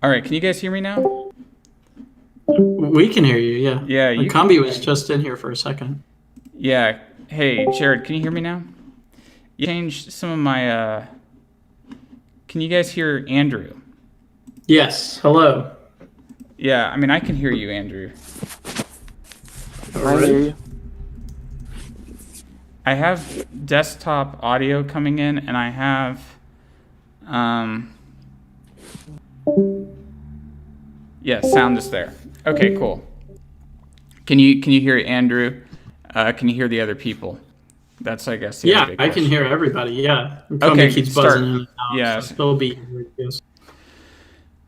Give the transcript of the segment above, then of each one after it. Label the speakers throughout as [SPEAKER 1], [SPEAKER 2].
[SPEAKER 1] All right, can you guys hear me now?
[SPEAKER 2] We can hear you, yeah.
[SPEAKER 1] Yeah, you can-
[SPEAKER 2] Kumbi was just in here for a second.
[SPEAKER 1] Yeah. Hey, Jared, can you hear me now? You changed some of my. Can you guys hear Andrew?
[SPEAKER 2] Yes, hello.
[SPEAKER 1] Yeah, I mean, I can hear you, Andrew.
[SPEAKER 2] I hear you.
[SPEAKER 1] I have desktop audio coming in, and I have. Yeah, sound is there. Okay, cool. Can you hear Andrew? Can you hear the other people? That's, I guess, the other big
[SPEAKER 2] I can
[SPEAKER 1] question.
[SPEAKER 2] hear everybody, yeah.
[SPEAKER 1] Okay,
[SPEAKER 2] Kumbi keeps
[SPEAKER 1] start.
[SPEAKER 2] buzzing in and out,
[SPEAKER 1] Yeah.
[SPEAKER 2] so they'll be here, yes.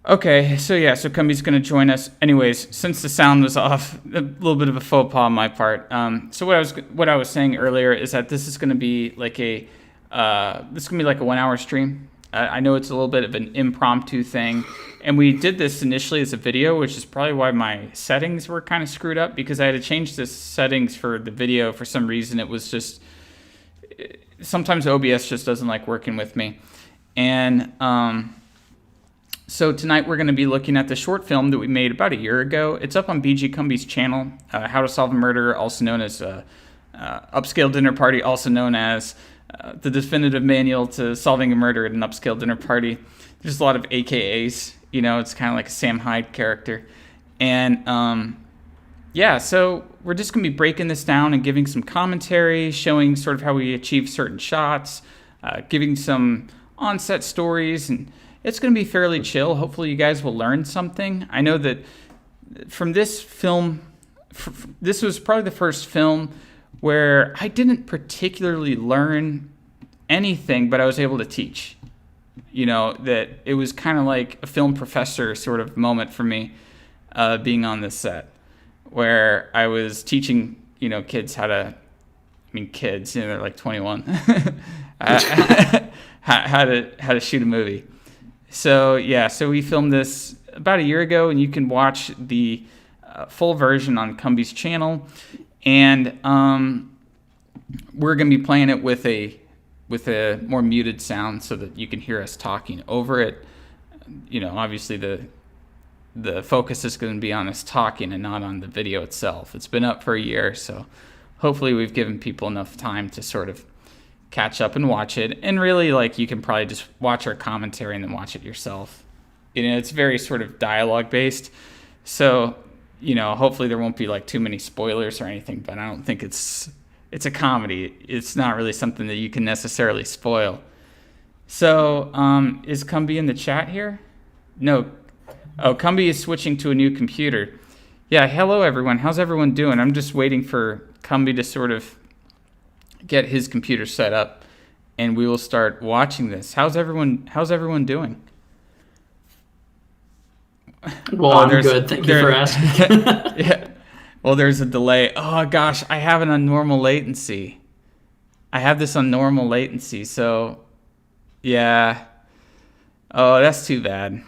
[SPEAKER 1] Okay, so Kumbi's going to join us. Anyways, since the sound was off, a little bit of a faux pas on my part. So what I was saying earlier is that this is going to be like a 1 hour stream. I know it's a little bit of an impromptu thing, and we did this initially as a video, which is probably why my settings were kind of screwed up, because I had to change the settings for the video for some reason. It was just sometimes OBS just doesn't like working with me, and so tonight we're going to be looking at the short film that we made about a year ago. It's up on BG Kumbi's channel, How to Solve a Murder, also known as Upscale Dinner Party, also known as the definitive manual to solving a murder at an upscale dinner party. There's a lot of AKAs, it's kind of like a Sam Hyde character. And so we're just going to be breaking this down and giving some commentary, showing sort of how we achieve certain shots, giving some on-set stories, and it's going to be fairly chill. Hopefully you guys will learn something. I know that from this film, this was probably the first film where I didn't particularly learn anything, but I was able to teach. That it was kind of like a film professor sort of moment for me, being on this set, where I was teaching, kids how to, kids, they're like 21, how to shoot a movie. So we filmed this about a year ago, and you can watch the full version on Kumbi's channel. And we're going to be playing it with a more muted sound so that you can hear us talking over it. Obviously the focus is going to be on us talking and not on the video itself. It's been up for a year, so hopefully we've given people enough time to sort of catch up and watch it. And really, you can probably just watch our commentary and then watch it yourself. It's very sort of dialogue based. So, hopefully there won't be too many spoilers or anything, but I don't think it's a comedy. It's not really something that you can necessarily spoil. So, is Kumbi in the chat here? No. Oh, Kumbi is switching to a new computer. Yeah, hello everyone. How's everyone doing? I'm just waiting for Kumbi to sort of get his computer set up, and we will start watching this. How's everyone doing?
[SPEAKER 2] Well, I'm good. Thank you for asking.
[SPEAKER 1] Yeah. Well, there's a delay. Oh gosh, I have it on normal latency. I have this on normal latency, so yeah. Oh, that's too bad.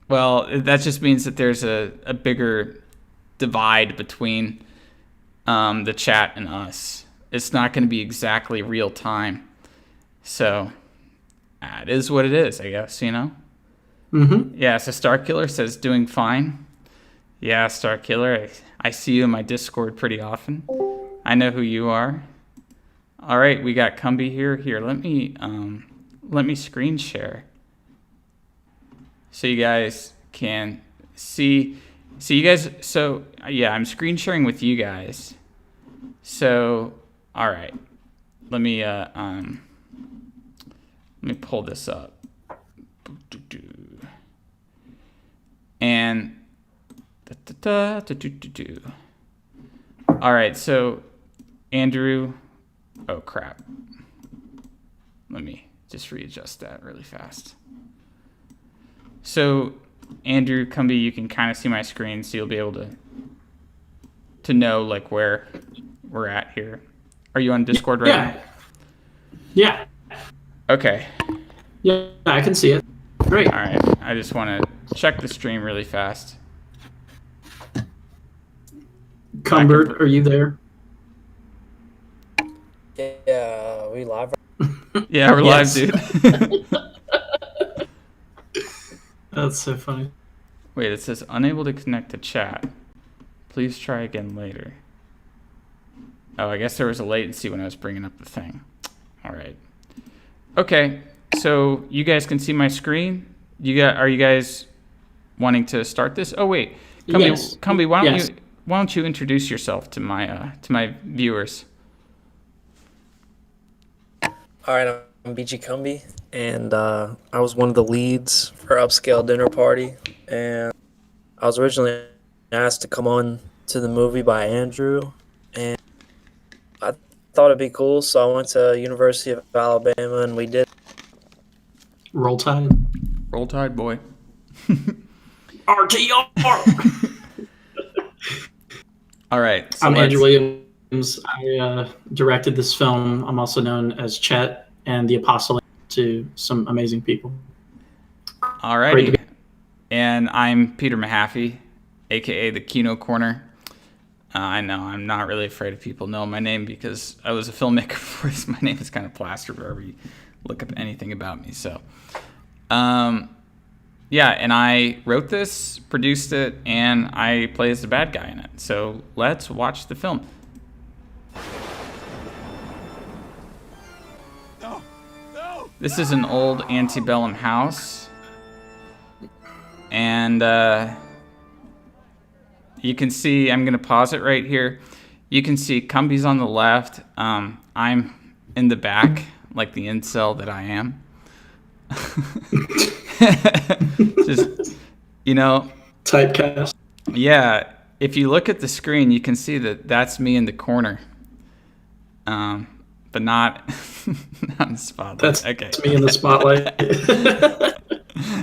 [SPEAKER 1] Well, that just means that there's a bigger divide between the chat and us. It's not going to be exactly real time. So it is what it is, I guess,
[SPEAKER 2] Mm-hmm.
[SPEAKER 1] Yeah, so Starkiller says doing fine. Yeah, Starkiller, I see you in my Discord pretty often. I know who you are. All right, we got Kumbi here. Here, let me screen share so you guys can see you guys. So yeah, I'm screen sharing with you guys. So all right, let me pull this up. And all right, so Andrew, oh crap. Let me just readjust that really fast. So, Andrew Kumbi, you can kind of see my screen, so you'll be able to know like where we're at here. Are you on Discord right now?
[SPEAKER 2] Yeah.
[SPEAKER 1] Okay.
[SPEAKER 2] Yeah, I can see it. Great.
[SPEAKER 1] All right. I just want to check the stream really fast.
[SPEAKER 2] Cumbert, are you there?
[SPEAKER 3] Yeah, we live.
[SPEAKER 1] Yeah, we're live, dude.
[SPEAKER 2] That's so funny.
[SPEAKER 1] Wait, it says unable to connect to chat. Please try again later. Oh, I guess there was a latency when I was bringing up the thing. All right. Okay, so you guys can see my screen. Are you guys wanting to start this? Oh wait, Kumbi, why don't you introduce yourself to my viewers?
[SPEAKER 3] All right, I'm BG Kumbi, and I was one of the leads for Upscale Dinner Party, and I was originally asked to come on to the movie by Andrew, and I thought it'd be cool, so I went to University of Alabama, and we did.
[SPEAKER 2] Roll Tide.
[SPEAKER 1] Roll Tide, boy.
[SPEAKER 2] RTR!
[SPEAKER 1] All right. So
[SPEAKER 2] I'm Andrew Williams. I directed this film. I'm also known as Chet and the Apostle to some amazing people.
[SPEAKER 1] All righty. And I'm Peter Mahaffey, a.k.a. the Kino Corner. I know I'm not really afraid of people knowing my name because I was a filmmaker before this. My name is kind of plastered wherever you look up anything about me. So, yeah, and I wrote this, produced it, and I play as the bad guy in it. So let's watch the film. No. This is an old antebellum house. And you can see, I'm going to pause it right here. You can see Kumbi's on the left. I'm in the back, like the incel that I am. Just,
[SPEAKER 2] typecast.
[SPEAKER 1] Yeah, if you look at the screen, you can see that that's me in the corner, but not in the spotlight.
[SPEAKER 2] That's me in the spotlight.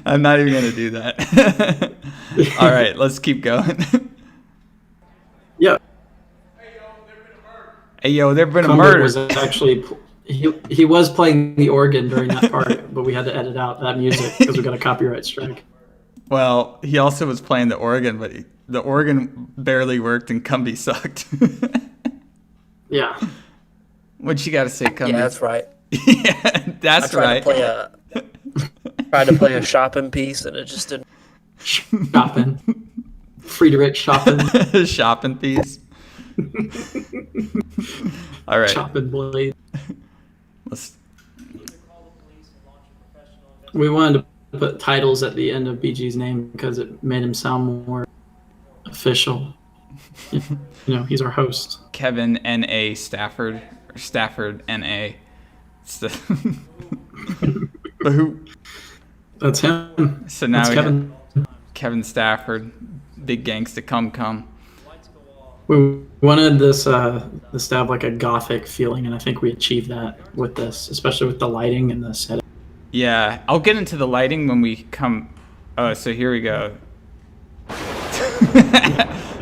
[SPEAKER 1] I'm not even gonna do that. All right, let's keep going.
[SPEAKER 2] Yeah.
[SPEAKER 1] Hey yo, there've been a murder.
[SPEAKER 2] Was actually he was playing the organ during that part, but we had to edit out that music because we got a copyright strike.
[SPEAKER 1] Well, he also was playing the organ, but the organ barely worked and Kumbi sucked.
[SPEAKER 2] Yeah.
[SPEAKER 1] What you got to say, Kumbi?
[SPEAKER 3] Yeah, that's right.
[SPEAKER 1] Yeah, that's right.
[SPEAKER 3] Tried to play a shopping piece, and it just didn't.
[SPEAKER 2] Shopping. Friedrich Shopping.
[SPEAKER 1] Shopping piece. All right.
[SPEAKER 2] Chopping blade. We wanted to put titles at the end of BG's name because it made him sound more official. He's our host.
[SPEAKER 1] Kevin N.A. Stafford, or Stafford N.A. It's the but who?
[SPEAKER 2] That's him.
[SPEAKER 1] So now
[SPEAKER 2] that's
[SPEAKER 1] Kevin Stafford, big gangsta come.
[SPEAKER 2] We wanted this to have like a gothic feeling, and I think we achieved that with this, especially with the lighting and the setting.
[SPEAKER 1] Yeah, I'll get into the lighting when we come. Oh, so here we go.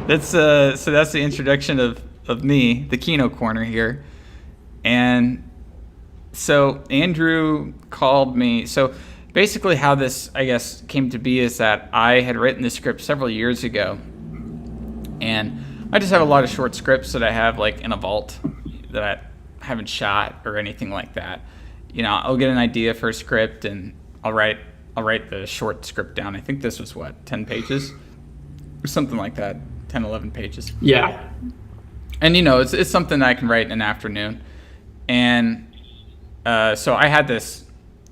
[SPEAKER 1] That's the introduction of me, the Kino Corner here, and so Andrew called me. So basically, how this I guess came to be is that I had written the script several years ago, and I just have a lot of short scripts that I have like in a vault that I haven't shot or anything like that. I'll get an idea for a script and I'll write the short script down. I think this was 10 pages or something like that, 10, 11 pages.
[SPEAKER 2] Yeah.
[SPEAKER 1] And it's something that I can write in an afternoon. And so I had this,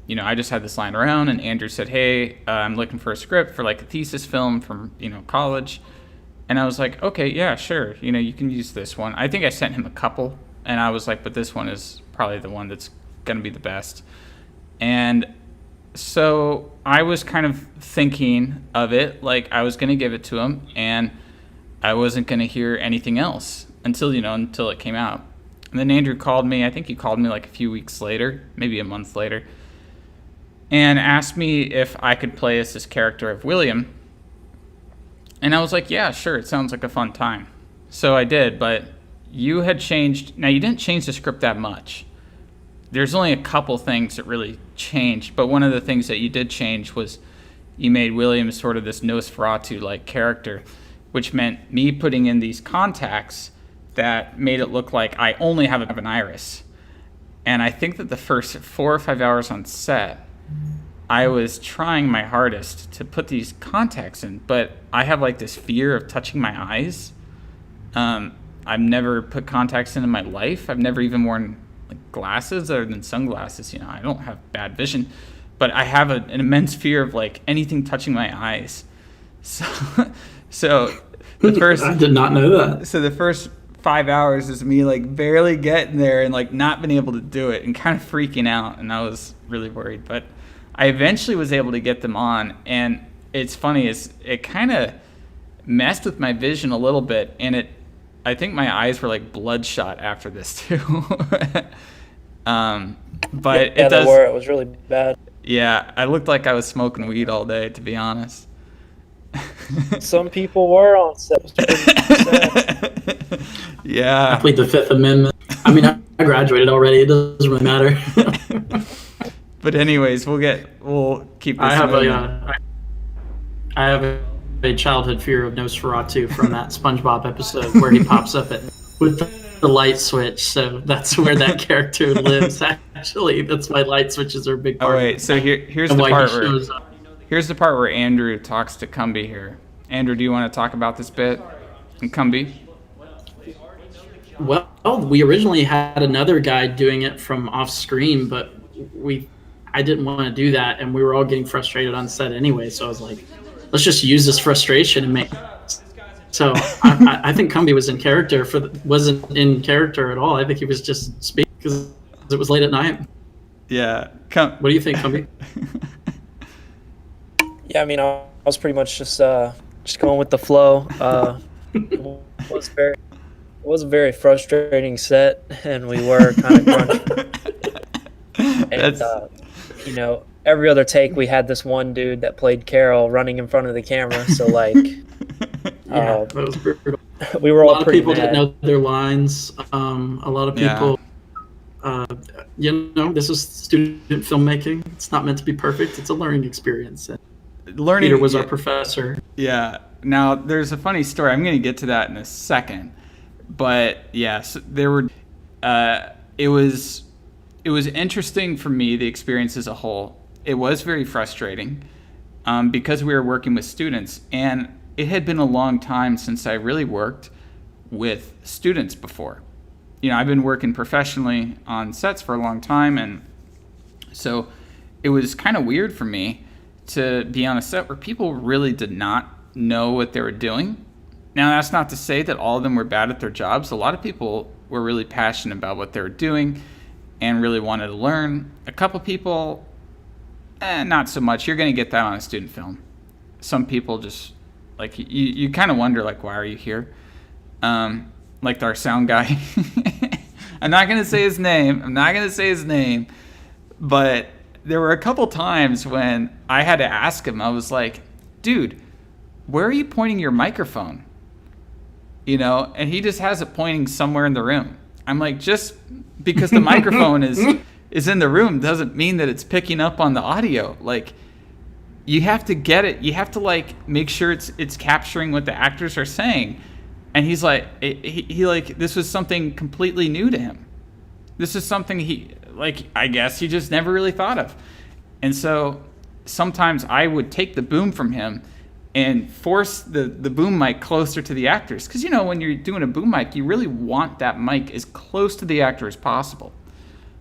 [SPEAKER 1] I just had this lying around, and Andrew said, hey, I'm looking for a script for like a thesis film from, college. And I was like, okay, yeah, sure. You can use this one. I think I sent him a couple, and I was like, but this one is probably the one that's going to be the best. And so I was kind of thinking of it like I was going to give it to him, and I wasn't going to hear anything else until it came out. And then Andrew called me. I think he called me like a few weeks later, maybe a month later. and asked me if I could play as this character of William. And I was like, yeah, sure, it sounds like a fun time. So I did, but you had changed. Now, you didn't change the script that much. There's only a couple things that really changed, but one of the things that you did change was you made William sort of this Nosferatu-like character, which meant me putting in these contacts that made it look like I only have an iris. And I think that the first 4 or 5 hours on set, I was trying my hardest to put these contacts in, but I have like this fear of touching my eyes. I've never put contacts in my life. I've never even worn like glasses other than sunglasses. You know, I don't have bad vision, but I have an immense fear of like anything touching my eyes. So the first
[SPEAKER 2] I did not know that.
[SPEAKER 1] So the first 5 hours is me like barely getting there and like not being able to do it and kind of freaking out, and I was really worried. But I eventually was able to get them on, and it's funny, it kind of messed with my vision a little bit, and I think my eyes were like bloodshot after this too. But
[SPEAKER 3] yeah, they were. It was really bad.
[SPEAKER 1] Yeah, I looked like I was smoking weed all day, to be honest.
[SPEAKER 3] Some people were on set.
[SPEAKER 1] Yeah.
[SPEAKER 2] I played the Fifth Amendment. I mean, I graduated already. It doesn't really matter.
[SPEAKER 1] But anyways, we'll keep this
[SPEAKER 2] I have a childhood fear of Nosferatu from that SpongeBob episode where he pops up with the light switch. So that's where that character lives. Actually, that's why light switches are a big part.
[SPEAKER 1] Oh wait, so here's the part where Andrew talks to Kumbi here. Andrew, do you want to talk about this bit? And Kumbi?
[SPEAKER 2] Well, we originally had another guy doing it from off screen, but I didn't want to do that, and we were all getting frustrated on set anyway. So I was like, let's just use this frustration and make. So I think Kumbi was in character wasn't in character at all. I think he was just speaking because it was late at night.
[SPEAKER 1] Yeah.
[SPEAKER 2] What do you think, Kumbi?
[SPEAKER 3] Yeah, I mean, I was pretty much just going with the flow. It was a very frustrating set, and we were kind of crunched. And you know, every other take we had this one dude that played Carol running in front of the camera. So like,
[SPEAKER 2] yeah, that was brutal.
[SPEAKER 3] We were all pretty
[SPEAKER 2] A lot of people
[SPEAKER 3] mad.
[SPEAKER 2] didn't know their lines. A lot of people. This is student filmmaking. It's not meant to be perfect. It's a learning experience. Peter was our professor.
[SPEAKER 1] Yeah. Now, there's a funny story. I'm going to get to that in a second. But, yes, there were it was interesting for me, the experience as a whole. It was very frustrating because we were working with students. And it had been a long time since I really worked with students before. You know, I've been working professionally on sets for a long time. And so it was kind of weird for me to be on a set where people really did not know what they were doing. Now, that's not to say that all of them were bad at their jobs. A lot of people were really passionate about what they were doing and really wanted to learn. A couple people, not so much. You're going to get that on a student film. Some people just, like, you kind of wonder, like, why are you here? Like our sound guy. I'm not going to say his name. But there were a couple times when I had to ask him, I was like, dude, where are you pointing your microphone? You know, and he just has it pointing somewhere in the room. I'm like, just because the microphone is in the room doesn't mean that it's picking up on the audio. Like, you have to get it. You have to like make sure it's capturing what the actors are saying. And he's like, he like, this was something completely new to him. This is something I guess he just never really thought of. And so sometimes I would take the boom from him and force the boom mic closer to the actors. Because, you know, when you're doing a boom mic, you really want that mic as close to the actor as possible.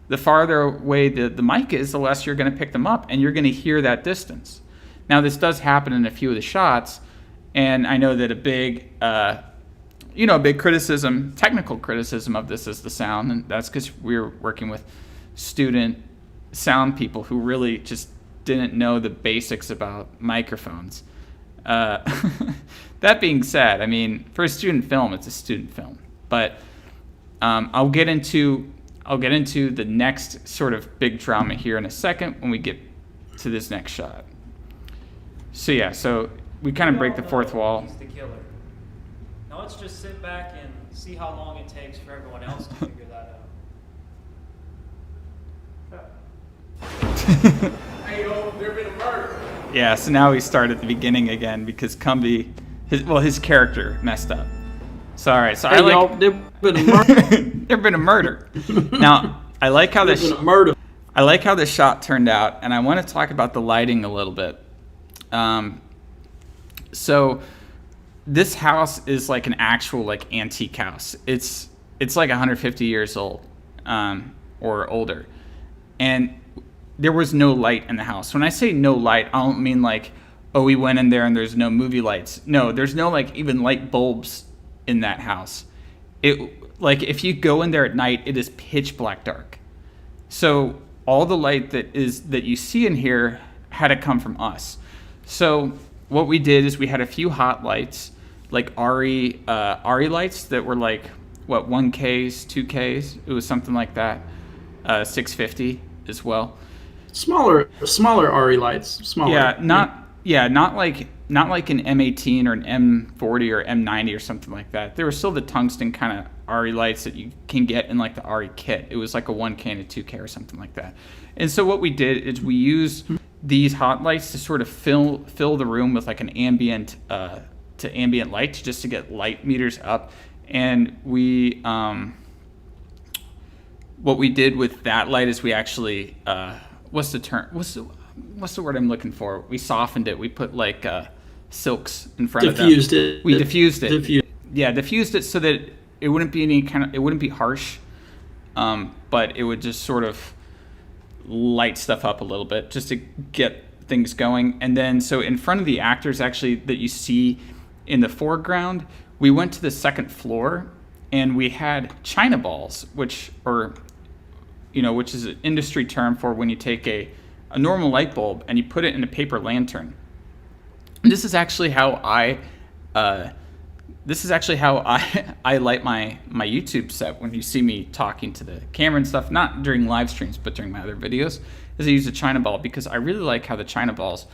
[SPEAKER 1] The farther away the mic is, the less you're going to pick them up, and you're going to hear that distance. Now, this does happen in a few of the shots, and I know that a big criticism, technical criticism of this is the sound, and that's because we were working with student sound people who really just didn't know the basics about microphones. That being said, I mean, for a student film, it's a student film. But I'll get into the next sort of big drama here in a second when we get to this next shot. So yeah, so we kind of break the fourth wall.
[SPEAKER 4] He's the killer. Now let's just sit back and see how long it takes for everyone else to figure that out. Hey, yo, there been a murder.
[SPEAKER 1] Yeah, so now we start at the beginning again because Kumbi, his character messed up. So all right, so
[SPEAKER 2] Hey, y'all, there been a murder.
[SPEAKER 1] there been a murder. Now I like how this.
[SPEAKER 2] There's been a murder.
[SPEAKER 1] I like how this shot turned out, and I want to talk about the lighting a little bit. So this house is like an actual like antique house. It's like 150 years old, or older, and there was no light in the house. When I say no light, I don't mean like, oh, we went in there and there's no movie lights. No, there's no like even light bulbs in that house. It like if you go in there at night, it is pitch black dark. So all the light that you see in here had to come from us. So what we did is we had a few hot lights, like RE lights that were like what 1Ks, 2Ks. It was something like that. 650 as well.
[SPEAKER 2] Smaller RE lights. Smaller.
[SPEAKER 1] Not like an M18 or an M40 or M90 or something like that. There were still the tungsten kind of RE lights that you can get in like the RE kit. It was like a 1K and a 2K or something like that. And so what we did is we used these hot lights to sort of fill the room with like an ambient light just to get light meters up. And we what we did with that light is we actually what's the word I'm looking for? We softened it. We put like silks in front of them.
[SPEAKER 2] Diffused it.
[SPEAKER 1] We diffused it.
[SPEAKER 2] Diffused
[SPEAKER 1] it so that it wouldn't be it wouldn't be harsh, but it would just sort of light stuff up a little bit just to get things going. And then so in front of the actors actually that you see in the foreground, we went to the second floor and we had China balls, which is an industry term for when you take a normal light bulb and you put it in a paper lantern. This is actually how I light my YouTube set when you see me talking to the camera and stuff, not during live streams, but during my other videos, is I use a China ball because I really like how the China balls,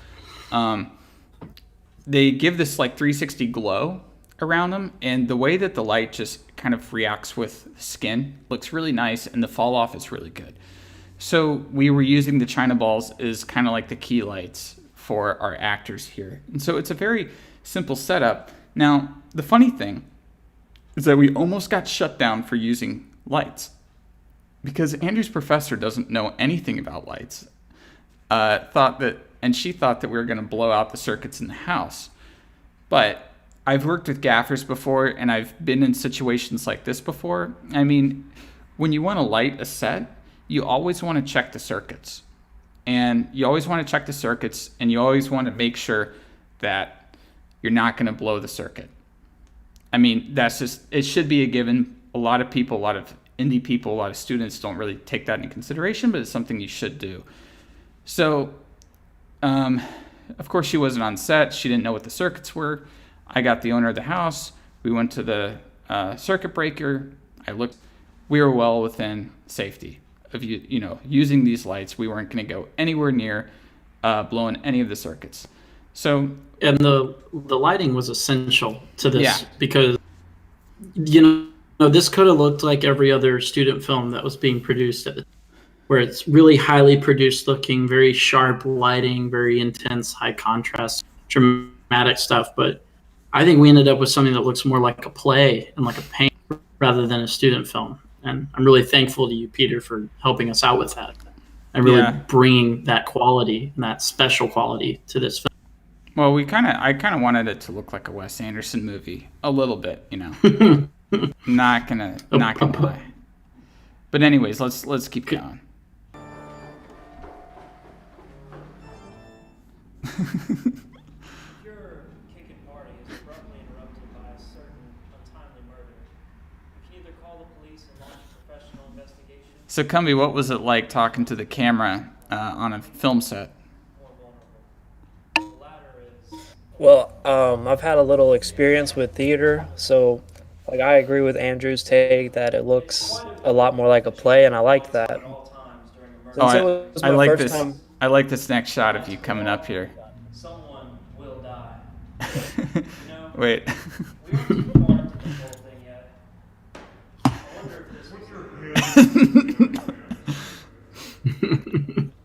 [SPEAKER 1] they give this like 360 glow around them, and the way that the light just kind of reacts with skin looks really nice, and the fall off is really good. So we were using the China balls as kind of like the key lights for our actors here. And so it's a very simple setup. Now, the funny thing is that we almost got shut down for using lights because Andrew's professor doesn't know anything about lights. She thought that we were going to blow out the circuits in the house. But I've worked with gaffers before, and I've been in situations like this before. I mean, when you want to light a set, you always want to check the circuits. And you always want to check the circuits, and you always want to make sure that you're not going to blow the circuit. I mean, it should be a given. A lot of people, a lot of indie people, a lot of students don't really take that into consideration, but it's something you should do. So, of course, she wasn't on set. She didn't know what the circuits were. I got the owner of the house. We went to the circuit breaker. I looked. We were well within safety of using these lights. We weren't going to go anywhere near blowing any of the circuits. So,
[SPEAKER 2] and the lighting was essential to this because this could have looked like every other student film that was being produced at it, where it's really highly produced looking, very sharp lighting, very intense, high contrast, dramatic stuff. But I think we ended up with something that looks more like a play and like a paint rather than a student film. And I'm really thankful to you, Peter, for helping us out with that and really bringing that quality and that special quality to this film.
[SPEAKER 1] Well, I kind of wanted it to look like a Wes Anderson movie a little bit, not gonna lie. But anyways, let's keep going.
[SPEAKER 4] Your kicking party is abruptly interrupted by a certain untimely murder. You can either call the police and launch a professional investigation.
[SPEAKER 1] So, Kumbi, what was it like talking to the camera on a film set?
[SPEAKER 4] More vulnerable. The latter is.
[SPEAKER 3] Well, I've had a little experience with theater, so like I agree with Andrew's take that it looks a lot more like a play, and I like that.
[SPEAKER 4] All times during a murder.
[SPEAKER 3] Since it was
[SPEAKER 1] I
[SPEAKER 3] my
[SPEAKER 1] like
[SPEAKER 3] first
[SPEAKER 1] this.
[SPEAKER 3] time
[SPEAKER 1] I like this next shot of you coming up here.
[SPEAKER 4] Someone will die. You know,
[SPEAKER 1] Wait.
[SPEAKER 4] we aren't too far into this whole thing yet. I wonder if this was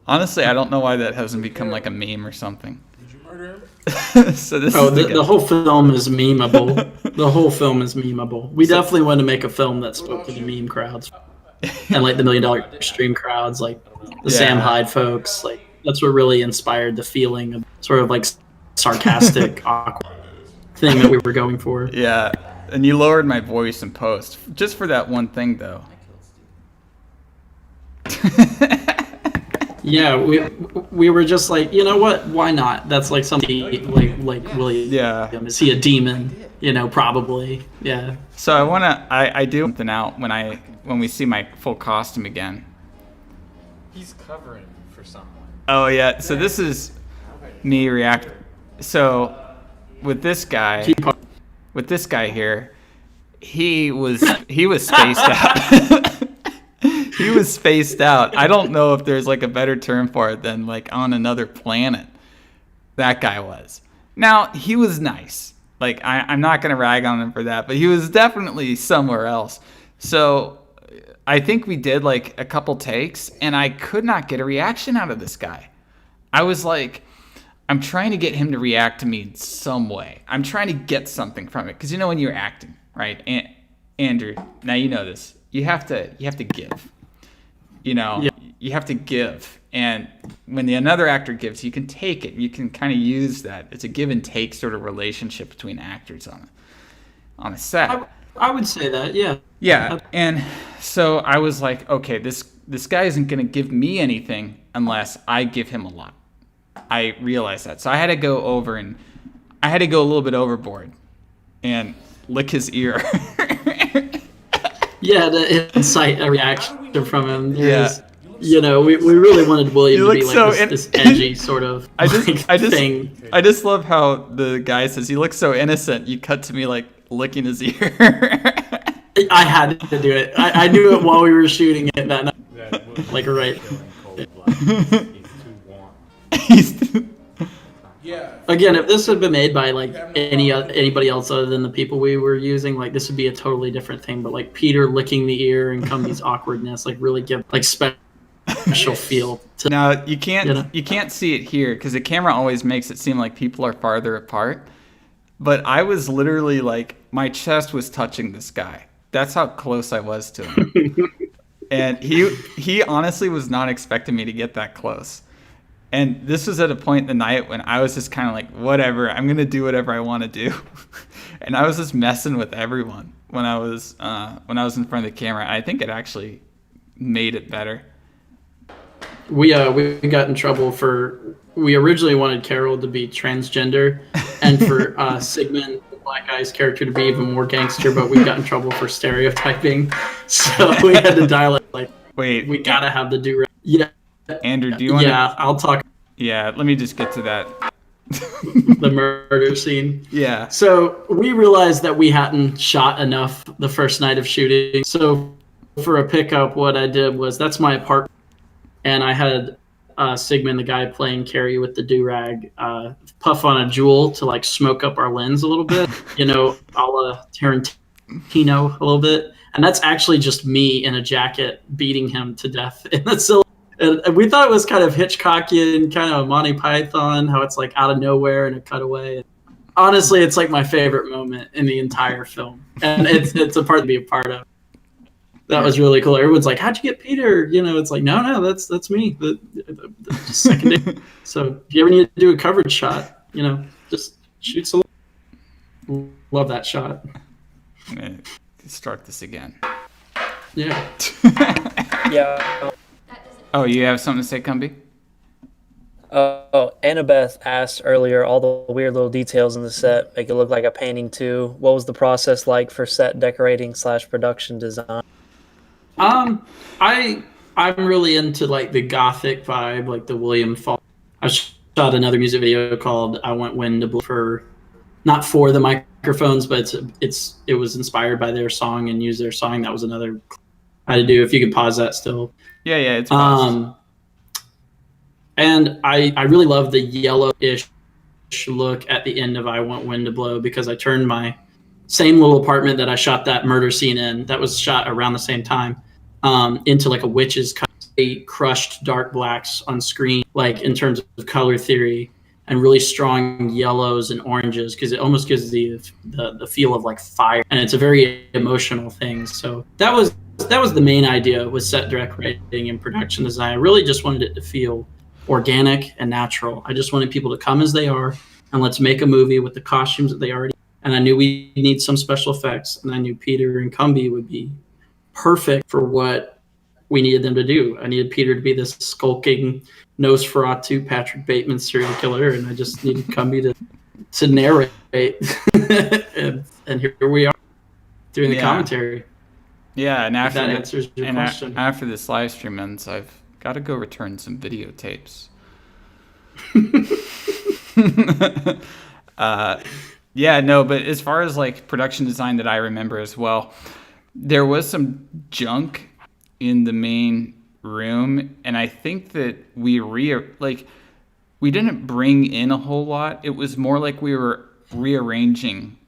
[SPEAKER 1] Honestly, I don't know why that hasn't become like a meme or something.
[SPEAKER 5] Did you murder him?
[SPEAKER 1] So this
[SPEAKER 2] Oh,
[SPEAKER 1] is
[SPEAKER 2] the whole film is memeable. The whole film is memeable. We definitely want to make a film that spoke to the meme crowds and like the $1 Million Stream crowds, like the Sam
[SPEAKER 1] Yeah.
[SPEAKER 2] Hyde folks. Like that's what really inspired the feeling of sort of like sarcastic, awkward thing that we were going for.
[SPEAKER 1] Yeah, and you lowered my voice in post just for that one thing, though.
[SPEAKER 2] Yeah, we were just like, you know what? Why not? That's like something like William.
[SPEAKER 1] Yeah.
[SPEAKER 2] Is he a demon? You know, probably. Yeah.
[SPEAKER 1] So I do something out when we see my full costume again.
[SPEAKER 5] He's covering for someone.
[SPEAKER 1] Oh yeah, so this is me react. So with this guy here, he was spaced out. He was spaced out. I don't know if there's like a better term for it than like on another planet. That guy was. Now, he was nice. Like, I'm not going to rag on him for that, but he was definitely somewhere else. So I think we did like a couple takes, and I could not get a reaction out of this guy. I was like, I'm trying to get him to react to me in some way. I'm trying to get something from it. Because you know when you're acting, right? Andrew, now you know this. You have to give. You know,
[SPEAKER 2] Yeah.
[SPEAKER 1] you have to give. And when another actor gives, you can take it. You can kind of use that. It's a give and take sort of relationship between actors on a set.
[SPEAKER 2] I would say that, yeah.
[SPEAKER 1] Yeah, and so I was like, okay, this guy isn't going to give me anything unless I give him a lot. I realized that. So I had to go a little bit overboard and lick his ear.
[SPEAKER 2] Yeah, to incite a reaction from him.
[SPEAKER 1] Yeah.
[SPEAKER 2] You know, we really wanted William
[SPEAKER 1] You
[SPEAKER 2] to be
[SPEAKER 1] look
[SPEAKER 2] like
[SPEAKER 1] so
[SPEAKER 2] this edgy sort of
[SPEAKER 1] I just
[SPEAKER 2] thing.
[SPEAKER 1] I just love how the guy says he looks so innocent. You cut to me like licking his ear.
[SPEAKER 2] I had to do it. I knew it while we were shooting it that night. Like, right.
[SPEAKER 5] He's too warm. Yeah.
[SPEAKER 2] Again, if this had been made by like anybody else other than the people we were using, like this would be a totally different thing. But like Peter licking the ear and Cumby's awkwardness, like really give like special feel to.
[SPEAKER 1] Now you can't
[SPEAKER 2] You know?
[SPEAKER 1] you can't see it here because the camera always makes it seem like people are farther apart. But I was literally like my chest was touching this guy. That's how close I was to him. And he honestly was not expecting me to get that close. And this was at a point in the night when I was just kind of like, whatever, I'm going to do whatever I want to do. And I was just messing with everyone when I was in front of the camera. I think it actually made it better.
[SPEAKER 2] We got in trouble we originally wanted Carol to be transgender and for Sigmund, the black guy's character, to be even more gangster, but we got in trouble for stereotyping. So we had to dial it like,
[SPEAKER 1] Wait,
[SPEAKER 2] we gotta have the do. Yeah.
[SPEAKER 1] Andrew, do you want to?
[SPEAKER 2] Yeah, I'll talk
[SPEAKER 1] Yeah, let me just get to that.
[SPEAKER 2] the murder scene.
[SPEAKER 1] Yeah.
[SPEAKER 2] So we realized that we hadn't shot enough the first night of shooting. So for a pickup, what I did was, that's my apartment, and I had Sigmund, the guy playing Carrie with the do-rag, puff on a jewel to like smoke up our lens a little bit, you know, a la Tarantino a little bit. And that's actually just me in a jacket beating him to death in the silhouette. And we thought it was kind of Hitchcockian, kind of Monty Python, how it's like out of nowhere and a cutaway. Honestly, it's like my favorite moment in the entire film, and it's a part to be a part of. That was really cool. Everyone's like, "How'd you get Peter?" You know, it's like, no, that's me. The secondary. So if you ever need to do a coverage shot, you know, just shoot a little. Love that shot.
[SPEAKER 1] I'm gonna start this again.
[SPEAKER 2] Yeah.
[SPEAKER 3] Yeah.
[SPEAKER 1] Oh, you have something to say, Kumbi?
[SPEAKER 3] Oh, Annabeth asked earlier all the weird little details in the set make it look like a painting too. What was the process like for set decorating / production design?
[SPEAKER 2] I'm really into like the gothic vibe, like the William Fall. I shot another music video called "I Want Wind to Blow" not for the microphones, but it was inspired by their song and used their song. That was another I had to do. If you could pause that still.
[SPEAKER 1] Yeah, it's paused.
[SPEAKER 2] And I really love the yellowish look at the end of I Want Wind to Blow, because I turned my same little apartment that I shot that murder scene in, that was shot around the same time, into like a witch's cut. They crushed dark blacks on screen, like in terms of color theory, and really strong yellows and oranges, because it almost gives the feel of like fire, and it's a very emotional thing. So that was the main idea with set decorating and production design. I really just wanted it to feel organic and natural. I just wanted people to come as they are, and let's make a movie with the costumes that they already. And I knew we need some special effects, and I knew Peter and Kumbi would be perfect for what we needed them to do. I needed Peter to be this skulking Nosferatu Patrick Bateman serial killer, and I just needed Kumbi to narrate. and here we are doing the commentary.
[SPEAKER 1] Yeah, and after
[SPEAKER 2] that answers your question.
[SPEAKER 1] After this live stream ends, I've got to go return some videotapes. Yeah, no, but as far as like production design that I remember as well, there was some junk in the main room, and I think that we didn't bring in a whole lot. It was more like we were rearranging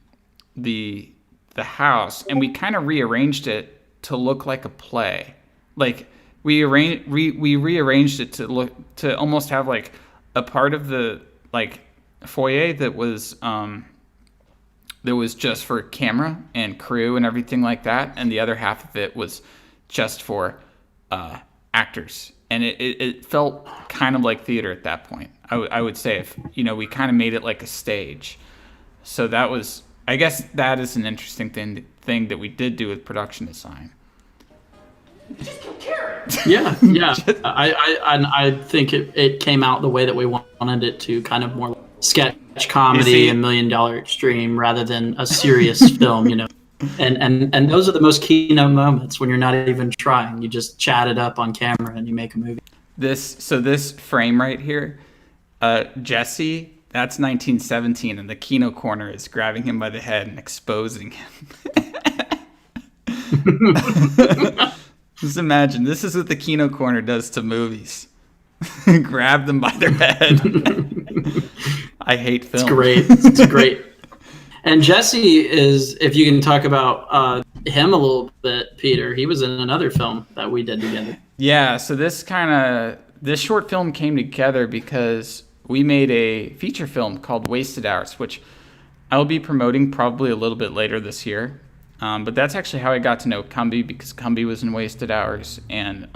[SPEAKER 1] the house, and we kind of rearranged it to look like a play. Like we rearranged it to almost have like a part of the like foyer that was just for camera and crew and everything like that, and the other half of it was just for actors. And it felt kind of like theater at that point. I would say, if we kind of made it like a stage. So that was, I guess, that is an interesting thing that we did do with production design.
[SPEAKER 2] Yeah. I think it came out the way that we wanted it to, kind of more sketch comedy and $1 Million Extreme rather than a serious film, And those are the most keynote moments, when you're not even trying. You just chat it up on camera and you make a movie.
[SPEAKER 1] This frame right here, Jesse, that's 1917, and the Kino corner is grabbing him by the head and exposing him. Just imagine, this is what the Kino corner does to movies. Grab them by their head. I hate film.
[SPEAKER 2] It's great. And Jesse is, if you can talk about him a little bit, Peter, he was in another film that we did together.
[SPEAKER 1] Yeah, so this short film came together because we made a feature film called Wasted Hours, which I'll be promoting probably a little bit later this year. But that's actually how I got to know Kumbi, because Kumbi was in Wasted Hours, and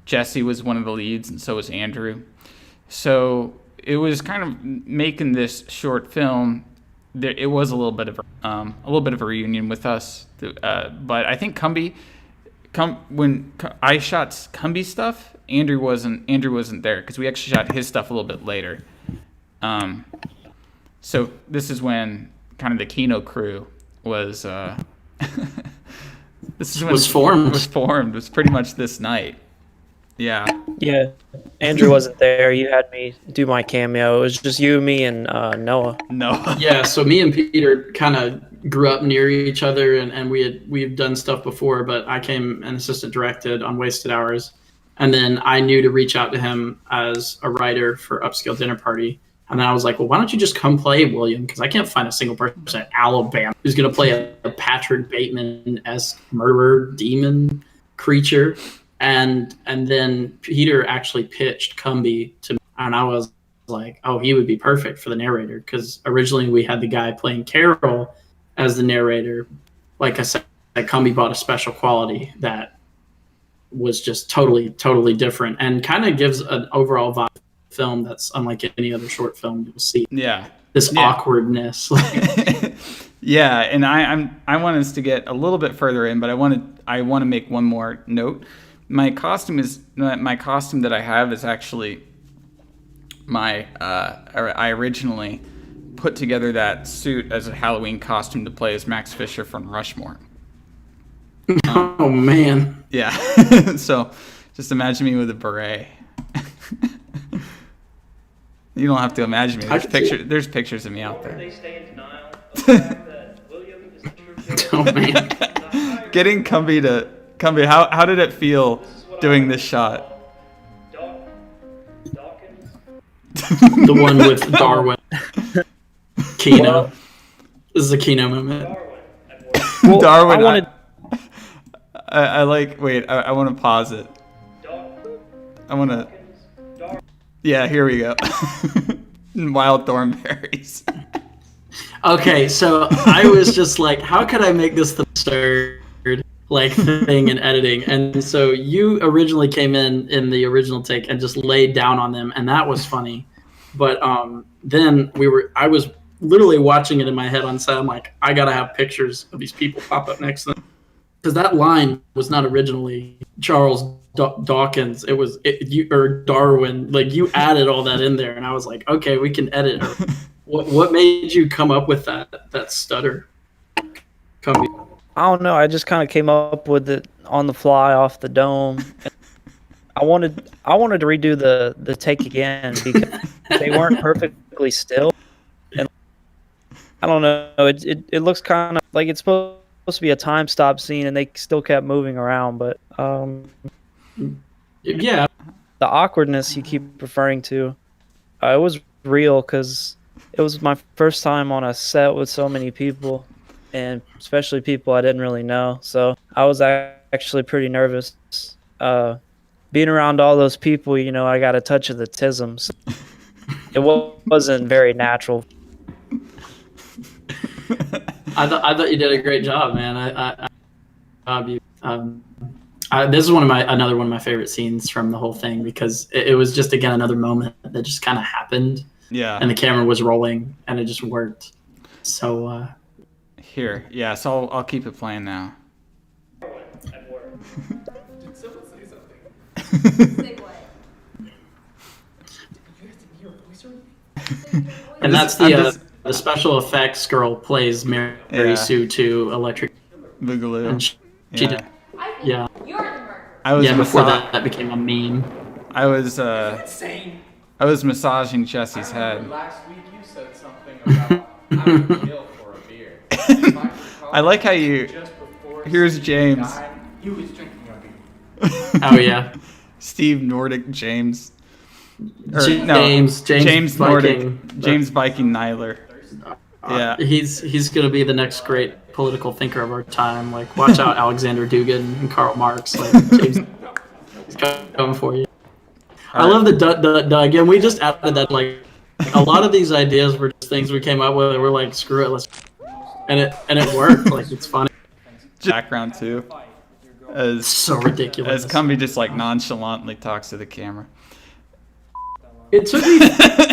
[SPEAKER 1] Jesse was one of the leads, and so was Andrew. So it was kind of making this short film. It was a little bit of a reunion with us, but I think when I shot Kumbi stuff, Andrew wasn't there, because we actually shot his stuff a little bit later. So this is when kind of the Kino crew was formed. It was pretty much this night. Yeah.
[SPEAKER 3] Yeah. Andrew wasn't there. You had me do my cameo. It was just you, me, and Noah.
[SPEAKER 2] Yeah, so me and Peter kind of grew up near each other, and we've done stuff before, but I came and assistant directed on Wasted Hours. And then I knew to reach out to him as a writer for Upscale Dinner Party. And then I was like, well, why don't you just come play William? Because I can't find a single person in Alabama who's going to play a Patrick Bateman-esque murderer, demon, creature. And then Peter actually pitched Kumbi to me, and I was like, oh, he would be perfect for the narrator, because originally we had the guy playing Carol as the narrator. Like I said, Kumbi brought a special quality that was just totally different, and kind of gives an overall vibe of the film that's unlike any other short film you'll see.
[SPEAKER 1] Yeah.
[SPEAKER 2] This awkwardness.
[SPEAKER 1] Yeah, and I want us to get a little bit further in, but I want to make one more note. My costume that I have is actually I originally put together that suit as a Halloween costume to play as Max Fisher from Rushmore.
[SPEAKER 2] Oh man.
[SPEAKER 1] Yeah. So just imagine me with a beret. You don't have to imagine me. There's pictures of me out there.
[SPEAKER 4] They stay in denial of the fact that William is the true killer.
[SPEAKER 2] Oh man.
[SPEAKER 1] Getting Kumbi, how did it feel doing this shot?
[SPEAKER 4] Dog
[SPEAKER 2] The one with Darwin. Kino. This is a Kino moment.
[SPEAKER 6] Well,
[SPEAKER 1] Darwin.
[SPEAKER 6] I wanted.
[SPEAKER 1] I like. Wait, I want to pause it. I want to. Yeah, here we go. Wild thornberries.
[SPEAKER 2] Okay, so I was just like, how could I make this the absurd thing in editing? And so you originally came in the original take and just laid down on them, and that was funny. But then I was literally watching it in my head on set. I'm like, I gotta have pictures of these people pop up next to them, because that line was not originally Charles Dawkins. It was you or Darwin. Like, you added all that in there, and I was like, okay, we can edit her. What made you come up with that stutter? Kumbi.
[SPEAKER 6] I don't know. I just kind of came up with it on the fly off the dome. I wanted to redo the take again because they weren't perfectly still, and I don't know. It looks kind of like it's supposed to be a time stop scene, and they still kept moving around. But
[SPEAKER 2] Yeah,
[SPEAKER 6] the awkwardness you keep referring to, it was real because it was my first time on a set with so many people, and especially people I didn't really know. So I was actually pretty nervous. Being around all those people, I got a touch of the tism. So it wasn't very natural.
[SPEAKER 2] I thought you did a great job, man. This is another one of my favorite scenes from the whole thing, because it was just, again, another moment that just kind of happened.
[SPEAKER 1] Yeah.
[SPEAKER 2] And the camera was rolling, and it just worked. So
[SPEAKER 1] Here, yeah. So I'll keep it playing now.
[SPEAKER 5] Did someone say something?
[SPEAKER 7] Say what?
[SPEAKER 5] You guys didn't hear a voice or anything?
[SPEAKER 2] and that's the special effects girl plays Mary
[SPEAKER 1] Yeah.
[SPEAKER 2] Sue to Electric.
[SPEAKER 1] Boogaloo.
[SPEAKER 2] And she
[SPEAKER 1] Yeah.
[SPEAKER 2] did,
[SPEAKER 7] I think
[SPEAKER 2] yeah,
[SPEAKER 7] you're the murderer.
[SPEAKER 1] I was
[SPEAKER 2] before
[SPEAKER 1] massa-
[SPEAKER 2] that became a meme.
[SPEAKER 1] I was
[SPEAKER 5] Insane.
[SPEAKER 1] I was massaging Jesse's head.
[SPEAKER 5] Last week you said something about I would kill for a beer. If I recall,
[SPEAKER 1] I like how you.
[SPEAKER 5] just before
[SPEAKER 1] Here's
[SPEAKER 5] Steve
[SPEAKER 1] James.
[SPEAKER 5] died, he was drinking a beer.
[SPEAKER 2] Oh yeah,
[SPEAKER 1] Steve Nordic James. Or,
[SPEAKER 2] James
[SPEAKER 1] James Nordic.
[SPEAKER 2] Viking.
[SPEAKER 1] James Viking Nyler. Yeah.
[SPEAKER 2] He's gonna be the next great political thinker of our time. Like, watch out, Alexander Dugin and Karl Marx. Like, James is coming for you. I love the again. We just added that, like, a lot of these ideas were just things we came up with, and we're like, screw it, let's, and it worked. Like, it's funny.
[SPEAKER 1] Background too. As
[SPEAKER 2] So ridiculous.
[SPEAKER 1] as Kumbi just like nonchalantly talks to the camera.
[SPEAKER 2] It took me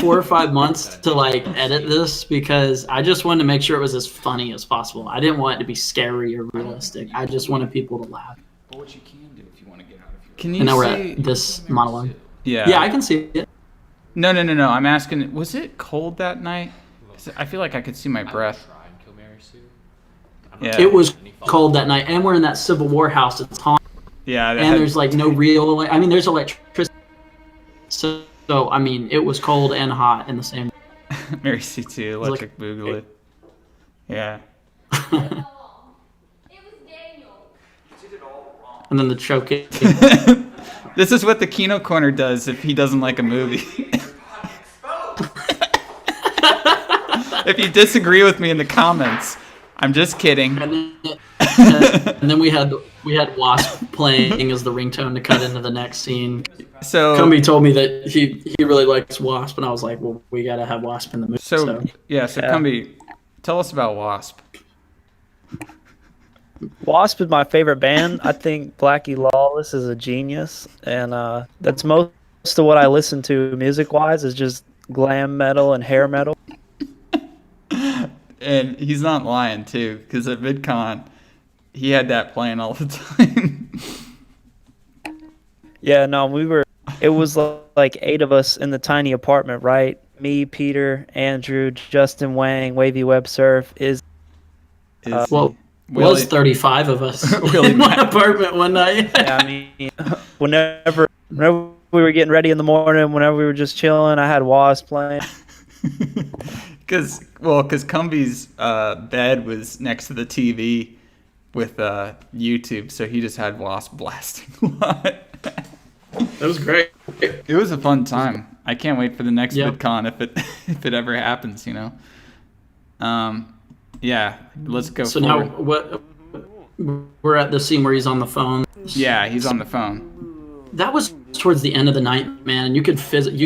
[SPEAKER 2] 4 or 5 months to like edit this, because I just wanted to make sure it was as funny as possible. I didn't want it to be scary or realistic. I just wanted people to laugh.
[SPEAKER 5] But what you can do if you want to get out of here.
[SPEAKER 1] Can you
[SPEAKER 2] And now we're
[SPEAKER 1] see?
[SPEAKER 2] at this monologue.
[SPEAKER 1] Yeah.
[SPEAKER 2] Yeah, I can see it.
[SPEAKER 1] No. I'm asking. Was it cold that night? 'Cause I feel like I could see my breath.
[SPEAKER 5] Try and kill Mary Sue.
[SPEAKER 1] Yeah.
[SPEAKER 2] It was cold that night, and we're in that Civil War house. It's haunted,
[SPEAKER 1] Yeah.
[SPEAKER 2] and there's like no real. I mean, there's electricity. So I mean, it was cold and hot in the same.
[SPEAKER 1] Mary C2 Electric Boogaloo. Yeah.
[SPEAKER 7] It was Daniel.
[SPEAKER 2] And then the choking.
[SPEAKER 1] This is what the Kino Corner does if he doesn't like a movie. If you disagree with me in the comments, I'm just kidding.
[SPEAKER 2] And then we had Wasp playing as the ringtone to cut into the next scene.
[SPEAKER 1] So
[SPEAKER 2] Kumbi told me that he really likes Wasp, and I was like, well, we gotta have Wasp in the movie.
[SPEAKER 1] So Kumbi, tell us about Wasp.
[SPEAKER 6] Wasp is my favorite band. I think Blackie Lawless is a genius, and that's most of what I listen to music-wise is just glam metal and hair metal.
[SPEAKER 1] And he's not lying too, because at VidCon, he had that playing all the time.
[SPEAKER 6] Yeah, no, it was like 8 of us in the tiny apartment, right? Me, Peter, Andrew, Justin Wang, Wavy Web Surf
[SPEAKER 2] Well, was 35 of us
[SPEAKER 1] Willie
[SPEAKER 2] in my
[SPEAKER 1] Mack.
[SPEAKER 2] apartment one night.
[SPEAKER 6] Yeah, I mean, whenever we were getting ready in the morning, whenever we were just chilling, I had Wasp playing.
[SPEAKER 1] Because Kumbi's bed was next to the TV with YouTube, so he just had Wasp blasting a lot.
[SPEAKER 2] That was great.
[SPEAKER 1] It was a fun time. I can't wait for the next
[SPEAKER 2] Yep.
[SPEAKER 1] VidCon if it ever happens, you know. Yeah, let's go
[SPEAKER 2] So
[SPEAKER 1] forward.
[SPEAKER 2] now we're at the scene where he's on the phone.
[SPEAKER 1] Yeah, he's on the phone.
[SPEAKER 2] That was towards the end of the night, man, and you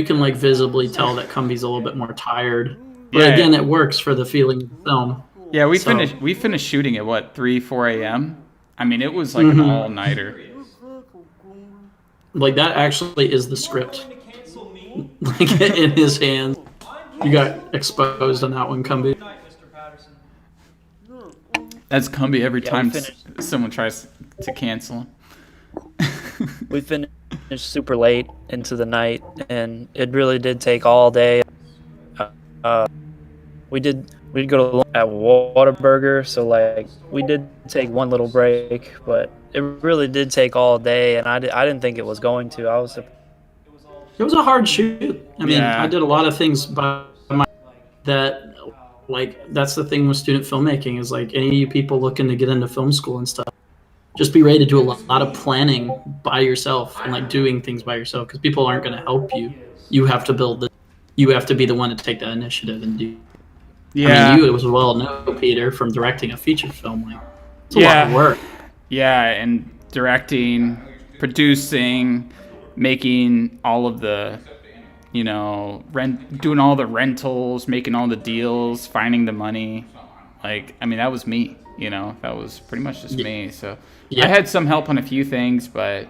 [SPEAKER 2] can like visibly tell that Kumbi's a little bit more tired. But
[SPEAKER 1] Yeah.
[SPEAKER 2] again, it works for the feeling of the film.
[SPEAKER 1] Yeah, we
[SPEAKER 2] So-
[SPEAKER 1] finished shooting at what, 3-4 a.m. I mean, it was like an all-nighter.
[SPEAKER 2] Like that actually is the script. Like in his hands. You got exposed on that one, Kumbi.
[SPEAKER 4] Good night, Mr. Patterson.
[SPEAKER 1] That's Kumbi every
[SPEAKER 6] Yeah,
[SPEAKER 1] time
[SPEAKER 6] we finished.
[SPEAKER 1] someone tries to cancel him.
[SPEAKER 6] We finished super late into the night, and it really did take all day. We'd go to lunch at Whataburger, so like we did take one little break, but it really did take all day, and I didn't think it was going to. I was
[SPEAKER 2] It was a hard shoot. I mean,
[SPEAKER 1] Yeah.
[SPEAKER 2] I did a lot of things by my that like that's the thing with student filmmaking is like any of you people looking to get into film school and stuff, just be ready to do a lot of planning by yourself and like doing things by yourself because people aren't going to help you. You have to build it. You have to be the one to take the initiative and do.
[SPEAKER 1] Yeah.
[SPEAKER 2] I mean, you as well know, Peter, from directing a feature film. Like, it's a lot
[SPEAKER 1] Yeah.
[SPEAKER 2] of work.
[SPEAKER 1] Yeah, and directing, producing, making all of the, you know, doing all the rentals, making all the deals, finding the money. Like, I mean, that was me, you know, that was pretty much just me. So
[SPEAKER 2] Yeah.
[SPEAKER 1] I had some help on a few things, but,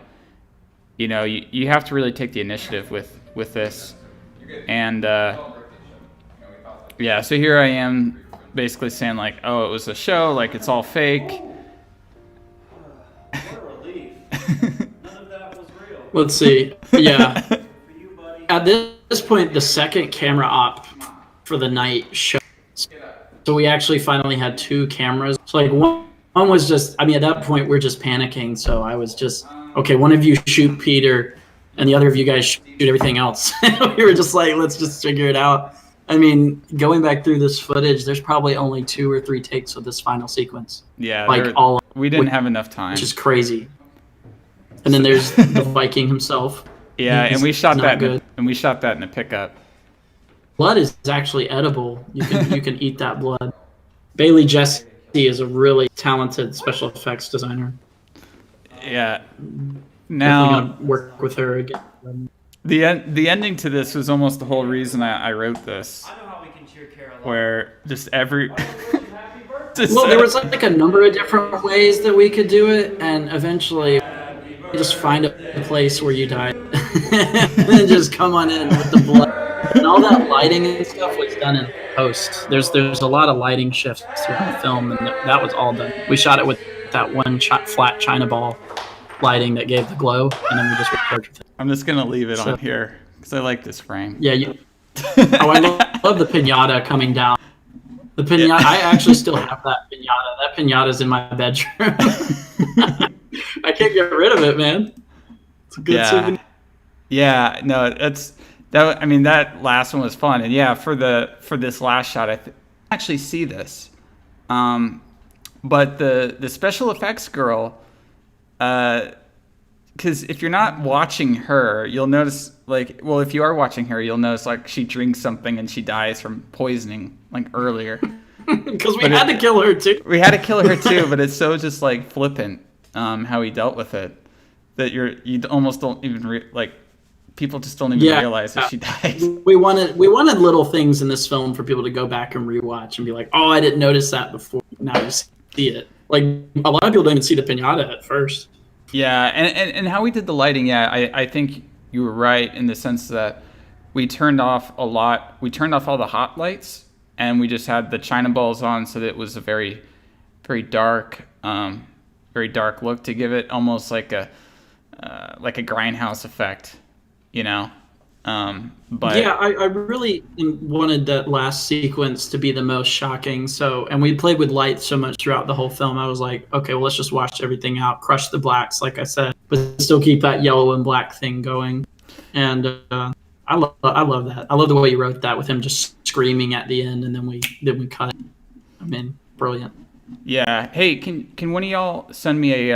[SPEAKER 1] you know, you have to really take the initiative with this. And, yeah, so here I am basically saying, like, oh, it was a show, like, it's all fake.
[SPEAKER 4] What a relief. None of that was real.
[SPEAKER 2] Let's see. Yeah.
[SPEAKER 4] For you, buddy.
[SPEAKER 2] At this point, the second camera op for the night show. So we actually finally had two cameras. So like one was just, I mean, at that point we're just panicking. So I was just, okay, one of you shoot Peter and the other of you guys shoot everything else. We were just like, let's just figure it out. I mean, going back through this footage, there's probably only 2 or 3 takes of this final sequence.
[SPEAKER 1] Yeah,
[SPEAKER 2] Like all,
[SPEAKER 1] we didn't have enough time.
[SPEAKER 2] which is crazy. And then there's the Viking himself.
[SPEAKER 1] Yeah, and
[SPEAKER 2] He's
[SPEAKER 1] we shot
[SPEAKER 2] not
[SPEAKER 1] that.
[SPEAKER 2] good.
[SPEAKER 1] In a pickup.
[SPEAKER 2] Blood is actually edible. You can eat that blood. Bailey Jesse is a really talented special effects designer.
[SPEAKER 1] Yeah.
[SPEAKER 2] Definitely
[SPEAKER 1] Now
[SPEAKER 2] gonna work with her again.
[SPEAKER 1] the ending to this was almost the whole reason I wrote this,
[SPEAKER 4] I know how we can cheer Caroline.
[SPEAKER 1] where just every.
[SPEAKER 4] Happy birthday.
[SPEAKER 1] just-
[SPEAKER 2] Well, there was like a number of different ways that we could do it, and eventually you just find a place where you die, and then just come on in with the blood. And all that lighting and stuff was done in post. There's a lot of lighting shifts throughout the film, and that was all done. We shot it with that one flat China ball lighting that gave the glow, and then we just worked with it.
[SPEAKER 1] I'm just gonna leave it
[SPEAKER 2] So-
[SPEAKER 1] on here because I like this frame.
[SPEAKER 2] Yeah, oh, I love the pinata coming down. The pinata,
[SPEAKER 1] Yeah.
[SPEAKER 2] I actually still have that pinata. That pinata's in my bedroom. I can't get rid of it, man. It's a good
[SPEAKER 1] Yeah.
[SPEAKER 2] souvenir.
[SPEAKER 1] Yeah, no, that. I mean, that last one was fun, and yeah, for this last shot, I actually see this, but the special effects girl, because if you're not watching her, you'll notice like, well, if you are watching her, you'll notice like she drinks something and she dies from poisoning like earlier.
[SPEAKER 2] Because we
[SPEAKER 1] But
[SPEAKER 2] had to kill her too.
[SPEAKER 1] We had to kill her too, but it's so just like flippant how he dealt with it that you almost don't even like. People just don't even
[SPEAKER 2] Yeah.
[SPEAKER 1] realize that she died.
[SPEAKER 2] We wanted little things in this film for people to go back and rewatch and be like, oh, I didn't notice that before. Now you see it. Like a lot of people don't even see the pinata at first.
[SPEAKER 1] Yeah, and how we did the lighting, yeah, I think you were right in the sense that we turned off all the hot lights, and we just had the China balls on, so that it was a very, very dark look to give it almost like a grindhouse effect, you know. But
[SPEAKER 2] Yeah, I really wanted that last sequence to be the most shocking. So, and we played with light so much throughout the whole film. I was like, okay, well, let's just wash everything out, crush the blacks, like I said, but still keep that yellow and black thing going. And I love that. I love the way you wrote that with him just screaming at the end, and then we cut. I mean, brilliant.
[SPEAKER 1] yeah, hey, can one of y'all send me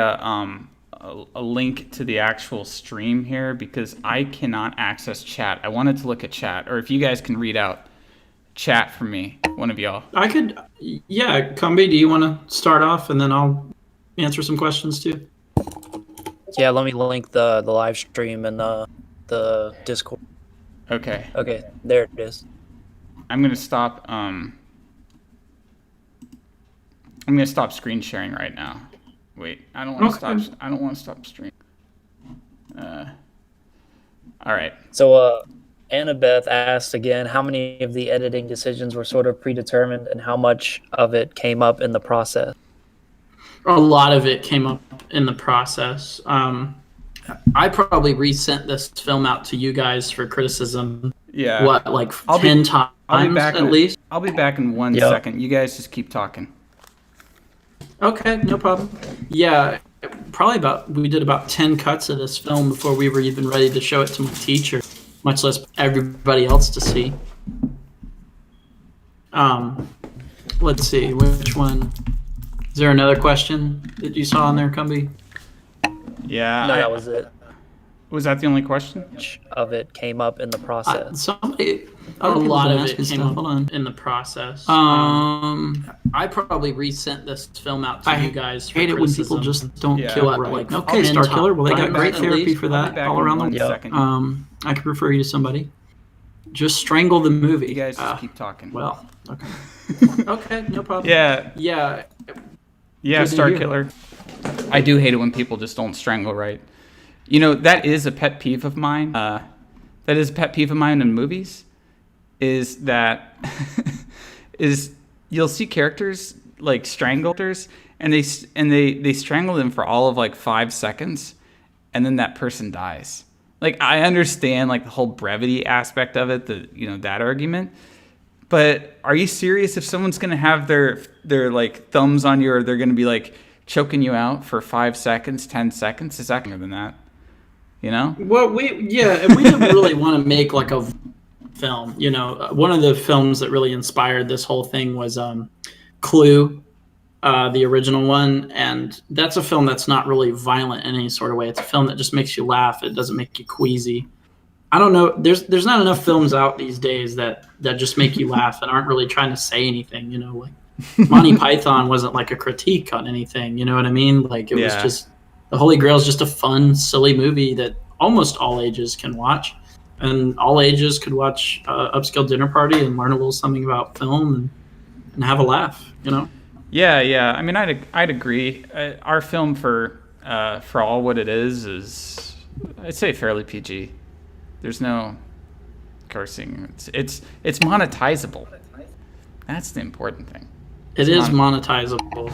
[SPEAKER 1] a link to the actual stream here because I cannot access chat. I wanted to look at chat, or if you guys can read out chat for me, one of y'all.
[SPEAKER 2] I could, yeah. Kumbi, do you want to start off, and then I'll answer some questions too?
[SPEAKER 3] Yeah, let me link the live stream and the Discord.
[SPEAKER 1] Okay.
[SPEAKER 3] Okay, there it is.
[SPEAKER 1] I'm gonna stop. I'm gonna stop screen sharing right now. Wait, I don't want to
[SPEAKER 2] Okay.
[SPEAKER 1] stop. I don't want to stop stream. All right.
[SPEAKER 3] So, Annabeth asked again, how many of the editing decisions were sort of predetermined, and how much of it came up in the process?
[SPEAKER 2] A lot of it came up in the process. I probably resent this film out to you guys for criticism.
[SPEAKER 1] Yeah.
[SPEAKER 2] What, like
[SPEAKER 1] I'll be-
[SPEAKER 2] 10 times
[SPEAKER 1] I'll be back
[SPEAKER 2] at least?
[SPEAKER 1] I'll be back in one
[SPEAKER 3] Yep.
[SPEAKER 1] second. You guys just keep talking.
[SPEAKER 2] Okay, no problem. Yeah, we did about 10 cuts of this film before we were even ready to show it to my teacher, much less everybody else to see. Let's see, which one? Is there another question that you saw in there, Kumbi?
[SPEAKER 1] Yeah.
[SPEAKER 3] No, that was it.
[SPEAKER 1] Was that the only question?
[SPEAKER 3] Much of it came up in the process.
[SPEAKER 2] A lot of it
[SPEAKER 7] asking
[SPEAKER 2] came
[SPEAKER 7] stuff.
[SPEAKER 2] up in the process. I probably resent this film out to
[SPEAKER 7] I
[SPEAKER 2] you guys for
[SPEAKER 7] hate it when people
[SPEAKER 2] criticism.
[SPEAKER 7] just don't
[SPEAKER 1] Yeah.
[SPEAKER 7] kill
[SPEAKER 2] What,
[SPEAKER 7] it.
[SPEAKER 2] like,
[SPEAKER 7] Like, okay,
[SPEAKER 2] 10
[SPEAKER 7] Star Killer. Well, they got
[SPEAKER 2] times
[SPEAKER 7] great
[SPEAKER 2] at
[SPEAKER 7] therapy
[SPEAKER 2] least.
[SPEAKER 7] for
[SPEAKER 1] I'll be
[SPEAKER 7] that
[SPEAKER 1] back
[SPEAKER 7] all
[SPEAKER 1] in
[SPEAKER 7] around
[SPEAKER 1] one
[SPEAKER 7] the
[SPEAKER 3] Yep.
[SPEAKER 1] second.
[SPEAKER 2] I could refer you to somebody. Just strangle the movie.
[SPEAKER 1] You guys just keep talking.
[SPEAKER 2] Well, okay. Okay, no problem.
[SPEAKER 1] Yeah.
[SPEAKER 2] Yeah.
[SPEAKER 1] Yeah,
[SPEAKER 2] Good to
[SPEAKER 1] Star
[SPEAKER 2] hear.
[SPEAKER 1] Killer. I do hate it when people just don't strangle right. You know, that is a pet peeve of mine. That is a pet peeve of mine in movies. Is that is you'll see characters like stranglers, and they strangle them for all of like 5 seconds, and then that person dies. Like, I understand like the whole brevity aspect of it, that argument. But are you serious? If someone's gonna have their like thumbs on you, or they're gonna be like choking you out for 5 seconds, 10 seconds, is that more than that? You know?
[SPEAKER 2] Well, we didn't really want to make like a film. You know, one of the films that really inspired this whole thing was Clue, the original one, and that's a film that's not really violent in any sort of way. It's a film that just makes you laugh. It doesn't make you queasy. I don't know. There's not enough films out these days that just make you laugh and aren't really trying to say anything. You know, like Monty Python wasn't like a critique on anything. You know what I mean? Like, it was
[SPEAKER 1] Yeah.
[SPEAKER 2] just The Holy Grail is just a fun, silly movie that almost all ages can watch, and all ages could watch Upscale Dinner Party and learn a little something about film and have a laugh. You know?
[SPEAKER 1] Yeah. I mean, I'd agree. Our film for all what it is I'd say fairly PG. There's no cursing. It's monetizable. That's the important thing.
[SPEAKER 2] It is monetizable.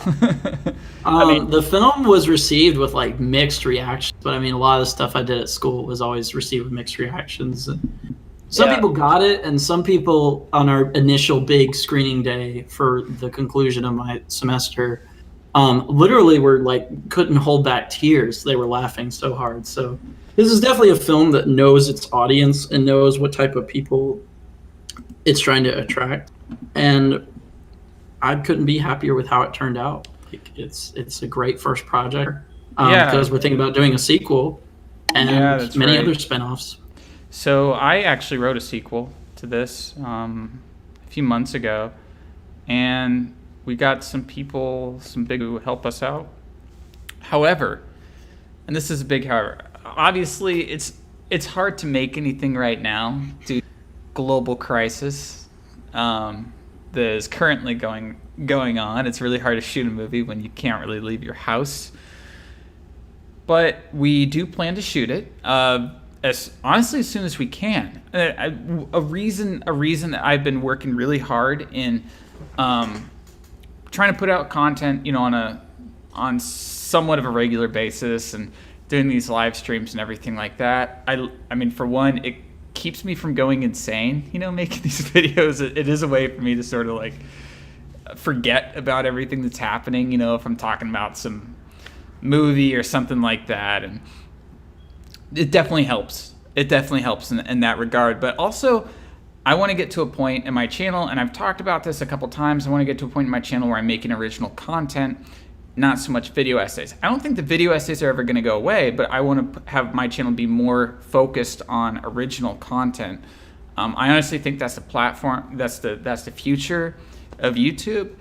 [SPEAKER 2] The film was received with like mixed reactions, but I mean, a lot of the stuff I did at school was always received with mixed reactions. Some
[SPEAKER 3] Yeah.
[SPEAKER 2] people got it, and some people on our initial big screening day for the conclusion of my semester, literally were like couldn't hold back tears. They were laughing so hard. So this is definitely a film that knows its audience and knows what type of people it's trying to attract, and I couldn't be happier with how it turned out. Like, it's a great first project,
[SPEAKER 1] Yeah.
[SPEAKER 2] because we're thinking about doing a sequel and
[SPEAKER 1] Yeah, that's
[SPEAKER 2] many
[SPEAKER 1] right.
[SPEAKER 2] other spinoffs.
[SPEAKER 1] So I actually wrote a sequel to this a few months ago, and we got some big who help us out. However, and this is a big however, obviously it's hard to make anything right now due to global crisis that is currently going on. It's really hard to shoot a movie when you can't really leave your house. But we do plan to shoot it as soon as we can. A reason that I've been working really hard in trying to put out content, on somewhat of a regular basis, and doing these live streams and everything like that. I mean, for one, it keeps me from going insane. Making these videos, it is a way for me to sort of like forget about everything that's happening. If I'm talking about some movie or something like that, and it definitely helps. It definitely helps in that regard. But also, I want to get to a point in my channel, and I've talked about this a couple times. I want to get to a point in my channel where I'm making original content, not so much video essays. I don't think the video essays are ever going to go away, but I want to have my channel be more focused on original content. I honestly think that's the platform, that's the future of YouTube,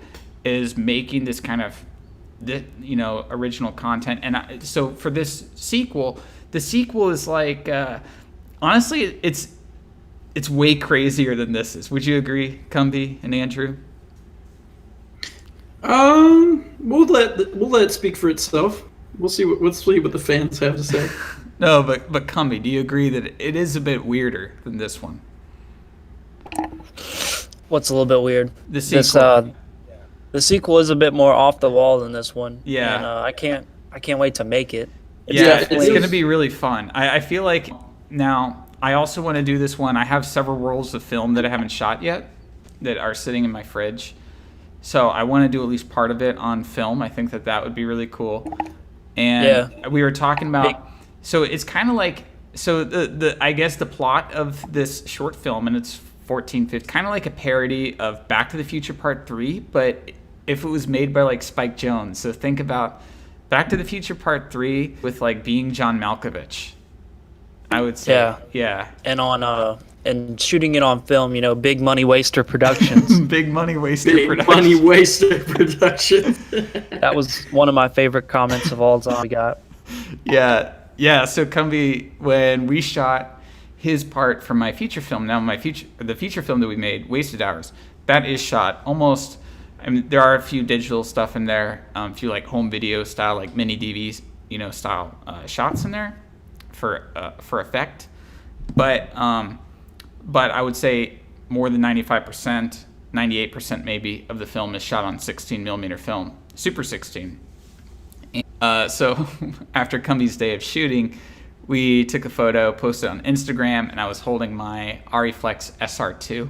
[SPEAKER 1] is making this kind of, original content. And so for this sequel, the sequel is like, honestly, it's way crazier than this is. Would you agree, Kumbi and Andrew?
[SPEAKER 2] We'll let it speak for itself. We'll see what the fans have to say.
[SPEAKER 1] No, but Kumbi, do you agree that it is a bit weirder than this one?
[SPEAKER 3] What's a little bit weird?
[SPEAKER 1] The sequel.
[SPEAKER 3] The sequel is a bit more off the wall than this one.
[SPEAKER 1] Yeah.
[SPEAKER 3] And I can't wait to make it.
[SPEAKER 1] It's going to be really fun. I feel like now I also want to do this one. I have several rolls of film that I haven't shot yet that are sitting in my fridge. So I want to do at least part of it on film. I think that would be really cool. And we were talking about, so it's kind of like, so I guess the plot of this short film, and it's 14-15, kind of like a parody of Back to the Future Part 3, but if it was made by like Spike Jonze. So think about Back to the Future Part 3 with like being John Malkovich, I would say. Yeah.
[SPEAKER 3] And shooting it on film, Big Money Waster Productions.
[SPEAKER 1] Big Money Waster Productions.
[SPEAKER 2] Money Waster Productions.
[SPEAKER 6] That was one of my favorite comments of all time we got.
[SPEAKER 1] Yeah. So Kumbi, when we shot his part from my feature film, the feature film that we made, Wasted Hours, that is shot almost. I mean, there are a few digital stuff in there, a few like home video style, like mini DVs, style shots in there for effect, but I would say more than 95%, 98% maybe of the film is shot on 16 millimeter film, Super 16. So after Kumbi's day of shooting, we took a photo, posted on Instagram, and I was holding my Ariflex SR2.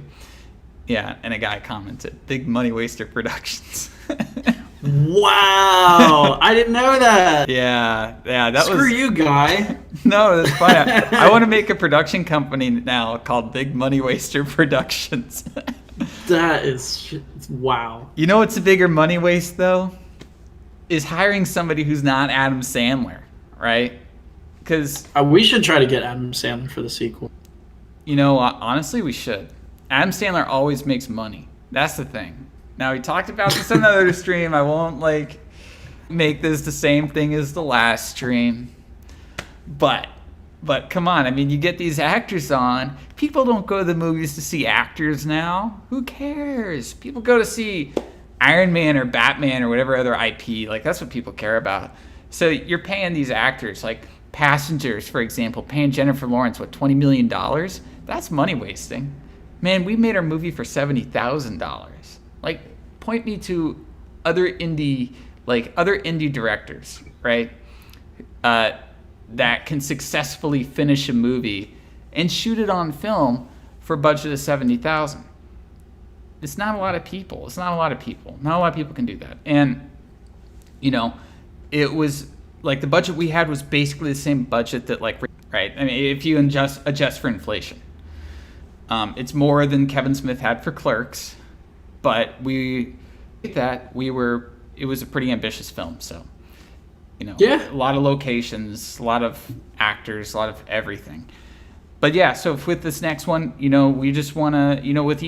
[SPEAKER 1] Yeah, and a guy commented, "Big Money Waster Productions."
[SPEAKER 2] Wow, I didn't know that.
[SPEAKER 1] Yeah, that
[SPEAKER 2] Screw you, guy.
[SPEAKER 1] No, that's fine. I want to make a production company now called Big Money Waster Productions.
[SPEAKER 2] That is wow.
[SPEAKER 1] You know what's a bigger money waste though? Is hiring somebody who's not Adam Sandler, right? Because
[SPEAKER 2] we should try to get Adam Sandler for the sequel.
[SPEAKER 1] Honestly, we should. Adam Sandler always makes money. That's the thing. Now, we talked about this in another stream. I won't make this the same thing as the last stream. But come on. I mean, you get these actors on. People don't go to the movies to see actors now. Who cares? People go to see Iron Man or Batman or whatever other IP. Like, that's what people care about. So you're paying these actors, like Passengers, for example, paying Jennifer Lawrence, $20 million? That's money wasting. Man, we made our movie for $70,000. Like, point me to other indie directors, right? That can successfully finish a movie and shoot it on film for a budget of $70,000. It's not a lot of people. Not a lot of people can do that. And, it was like the budget we had was basically the same budget that right? I mean, if you adjust for inflation. It's more than Kevin Smith had for Clerks, but it was a pretty ambitious film. So, a lot of locations, a lot of actors, a lot of everything. But yeah, so with this next one, we just want to, with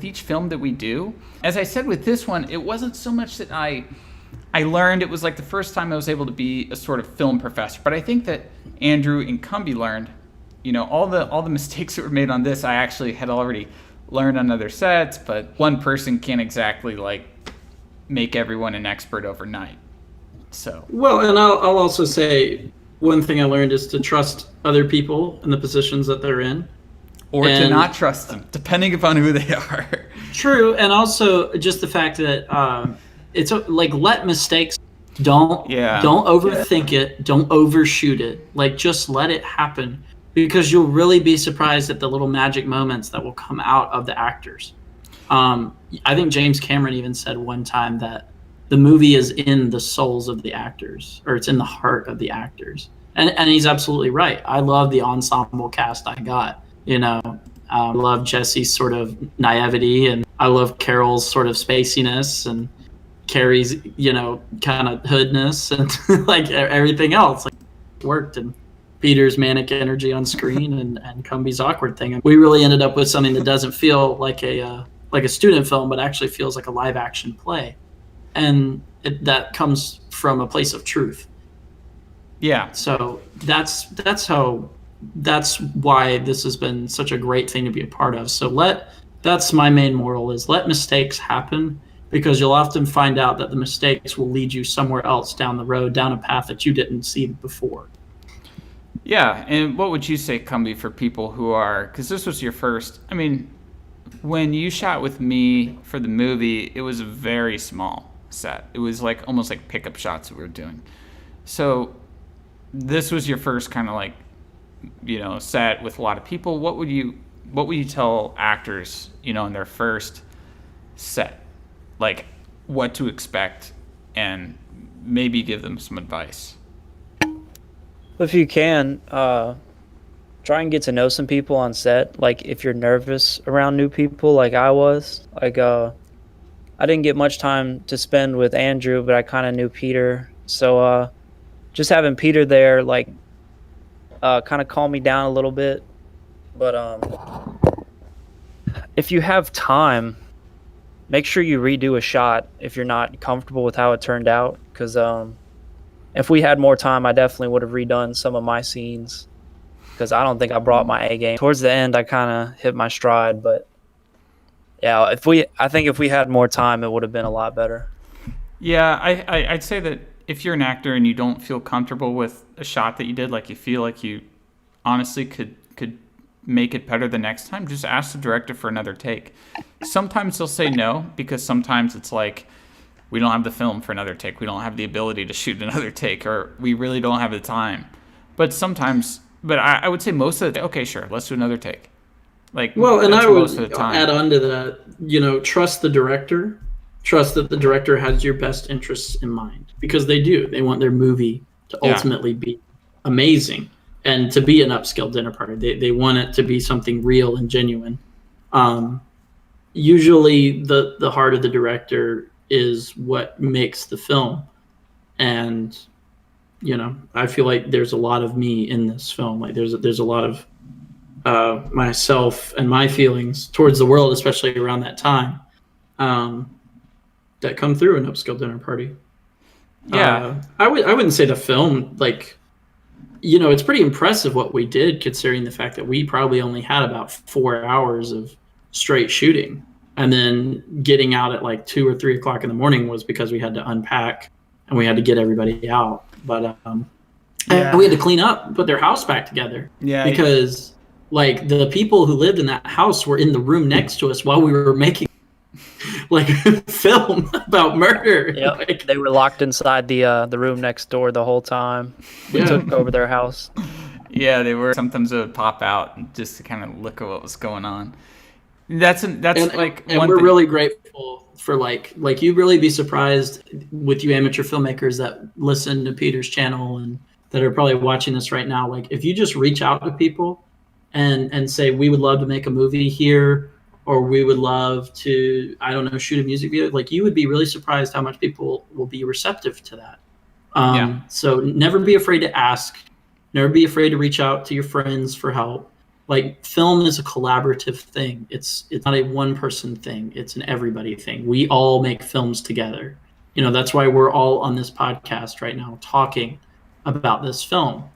[SPEAKER 1] each film that we do, as I said with this one, it wasn't so much that I learned. It was like the first time I was able to be a sort of film professor. But I think that Andrew and Kumbi learned, all the mistakes that were made on this, I actually had already learned on other sets. But one person can't exactly make everyone an expert overnight. So
[SPEAKER 2] well, and I'll also say one thing I learned is to trust other people in the positions that they're in,
[SPEAKER 1] or to not trust them, depending upon who they are.
[SPEAKER 2] True, and also just the fact that it's let mistakes. Don't overthink it. Don't overshoot it. Just let it happen, because you'll really be surprised at the little magic moments that will come out of the actors. I think James Cameron even said one time that the movie is in the souls of the actors, or it's in the heart of the actors. And he's absolutely right. I love the ensemble cast I got. I love Jesse's sort of naivety, and I love Carol's sort of spaciness, and Carrie's, kind of hoodness and like everything else like worked, and Peter's manic energy on screen and Kumbi's awkward thing. And we really ended up with something that doesn't feel like a student film, but actually feels like a live action play. And that comes from a place of truth.
[SPEAKER 1] Yeah.
[SPEAKER 2] So that's why this has been such a great thing to be a part of. So that's my main moral, is let mistakes happen, because you'll often find out that the mistakes will lead you somewhere else down the road, down a path that you didn't see before.
[SPEAKER 1] Yeah, and what would you say, Kumbi, for people who are, because this was your first, I mean, when you shot with me for the movie, it was a very small set. It was like almost like pickup shots that we were doing. So this was your first kind of like, set with a lot of people. What would you tell actors, in their first set, like what to expect, and maybe give them some advice?
[SPEAKER 6] If you can, try and get to know some people on set. Like if you're nervous around new people, like I was, like I didn't get much time to spend with Andrew, but I kind of knew Peter. So just having Peter there, like kind of calmed me down a little bit. But if you have time, make sure you redo a shot if you're not comfortable with how it turned out, because if we had more time, I definitely would have redone some of my scenes, because I don't think I brought my A game. Towards the end, I kind of hit my stride, but yeah, I think if we had more time, it would have been a lot better.
[SPEAKER 1] Yeah, I'd say that if you're an actor and you don't feel comfortable with a shot that you did, like you feel like you honestly could make it better the next time, just ask the director for another take. Sometimes they'll say no, because sometimes it's like, we don't have the film for another take. We don't have the ability to shoot another take, or we really don't have the time. But sometimes, I would say most of the, okay, sure, let's do another take. Like,
[SPEAKER 2] well, and I
[SPEAKER 1] most of
[SPEAKER 2] would
[SPEAKER 1] the time.
[SPEAKER 2] add on to that, trust the director. Trust that the director has your best interests in mind, because they do. They want their movie to ultimately be amazing and to be an upscale dinner party. They want it to be something real and genuine. Usually the heart of the director is what makes the film. And, I feel like there's a lot of me in this film. Like there's a lot of myself and my feelings towards the world, especially around that time, that come through an upscale dinner party.
[SPEAKER 1] Yeah.
[SPEAKER 2] I wouldn't say the film, like, it's pretty impressive what we did, considering the fact that we probably only had about 4 hours of straight shooting, and then getting out at like 2 or 3 o'clock in the morning was because we had to unpack and we had to get everybody out. But and we had to clean up, put their house back together. Yeah, because like the people who lived in that house were in the room next to us while we were making like film about murder.
[SPEAKER 6] Yep.
[SPEAKER 2] Like,
[SPEAKER 6] they were locked inside the room next door the whole time. We took over their house.
[SPEAKER 1] Yeah, they were. Sometimes it would pop out just to kind of look at what was going on. And
[SPEAKER 2] we're really grateful for like you'd really be surprised with you amateur filmmakers that listen to Peter's channel and that are probably watching this right now. Like if you just reach out to people and say, we would love to make a movie here, or we would love to, I don't know, shoot a music video, like you would be really surprised how much people will be receptive to that. So never be afraid to ask, never be afraid to reach out to your friends for help. Like film is a collaborative thing. It's not a one person thing. It's an everybody thing. We all make films together. That's why we're all on this podcast right now talking about this film,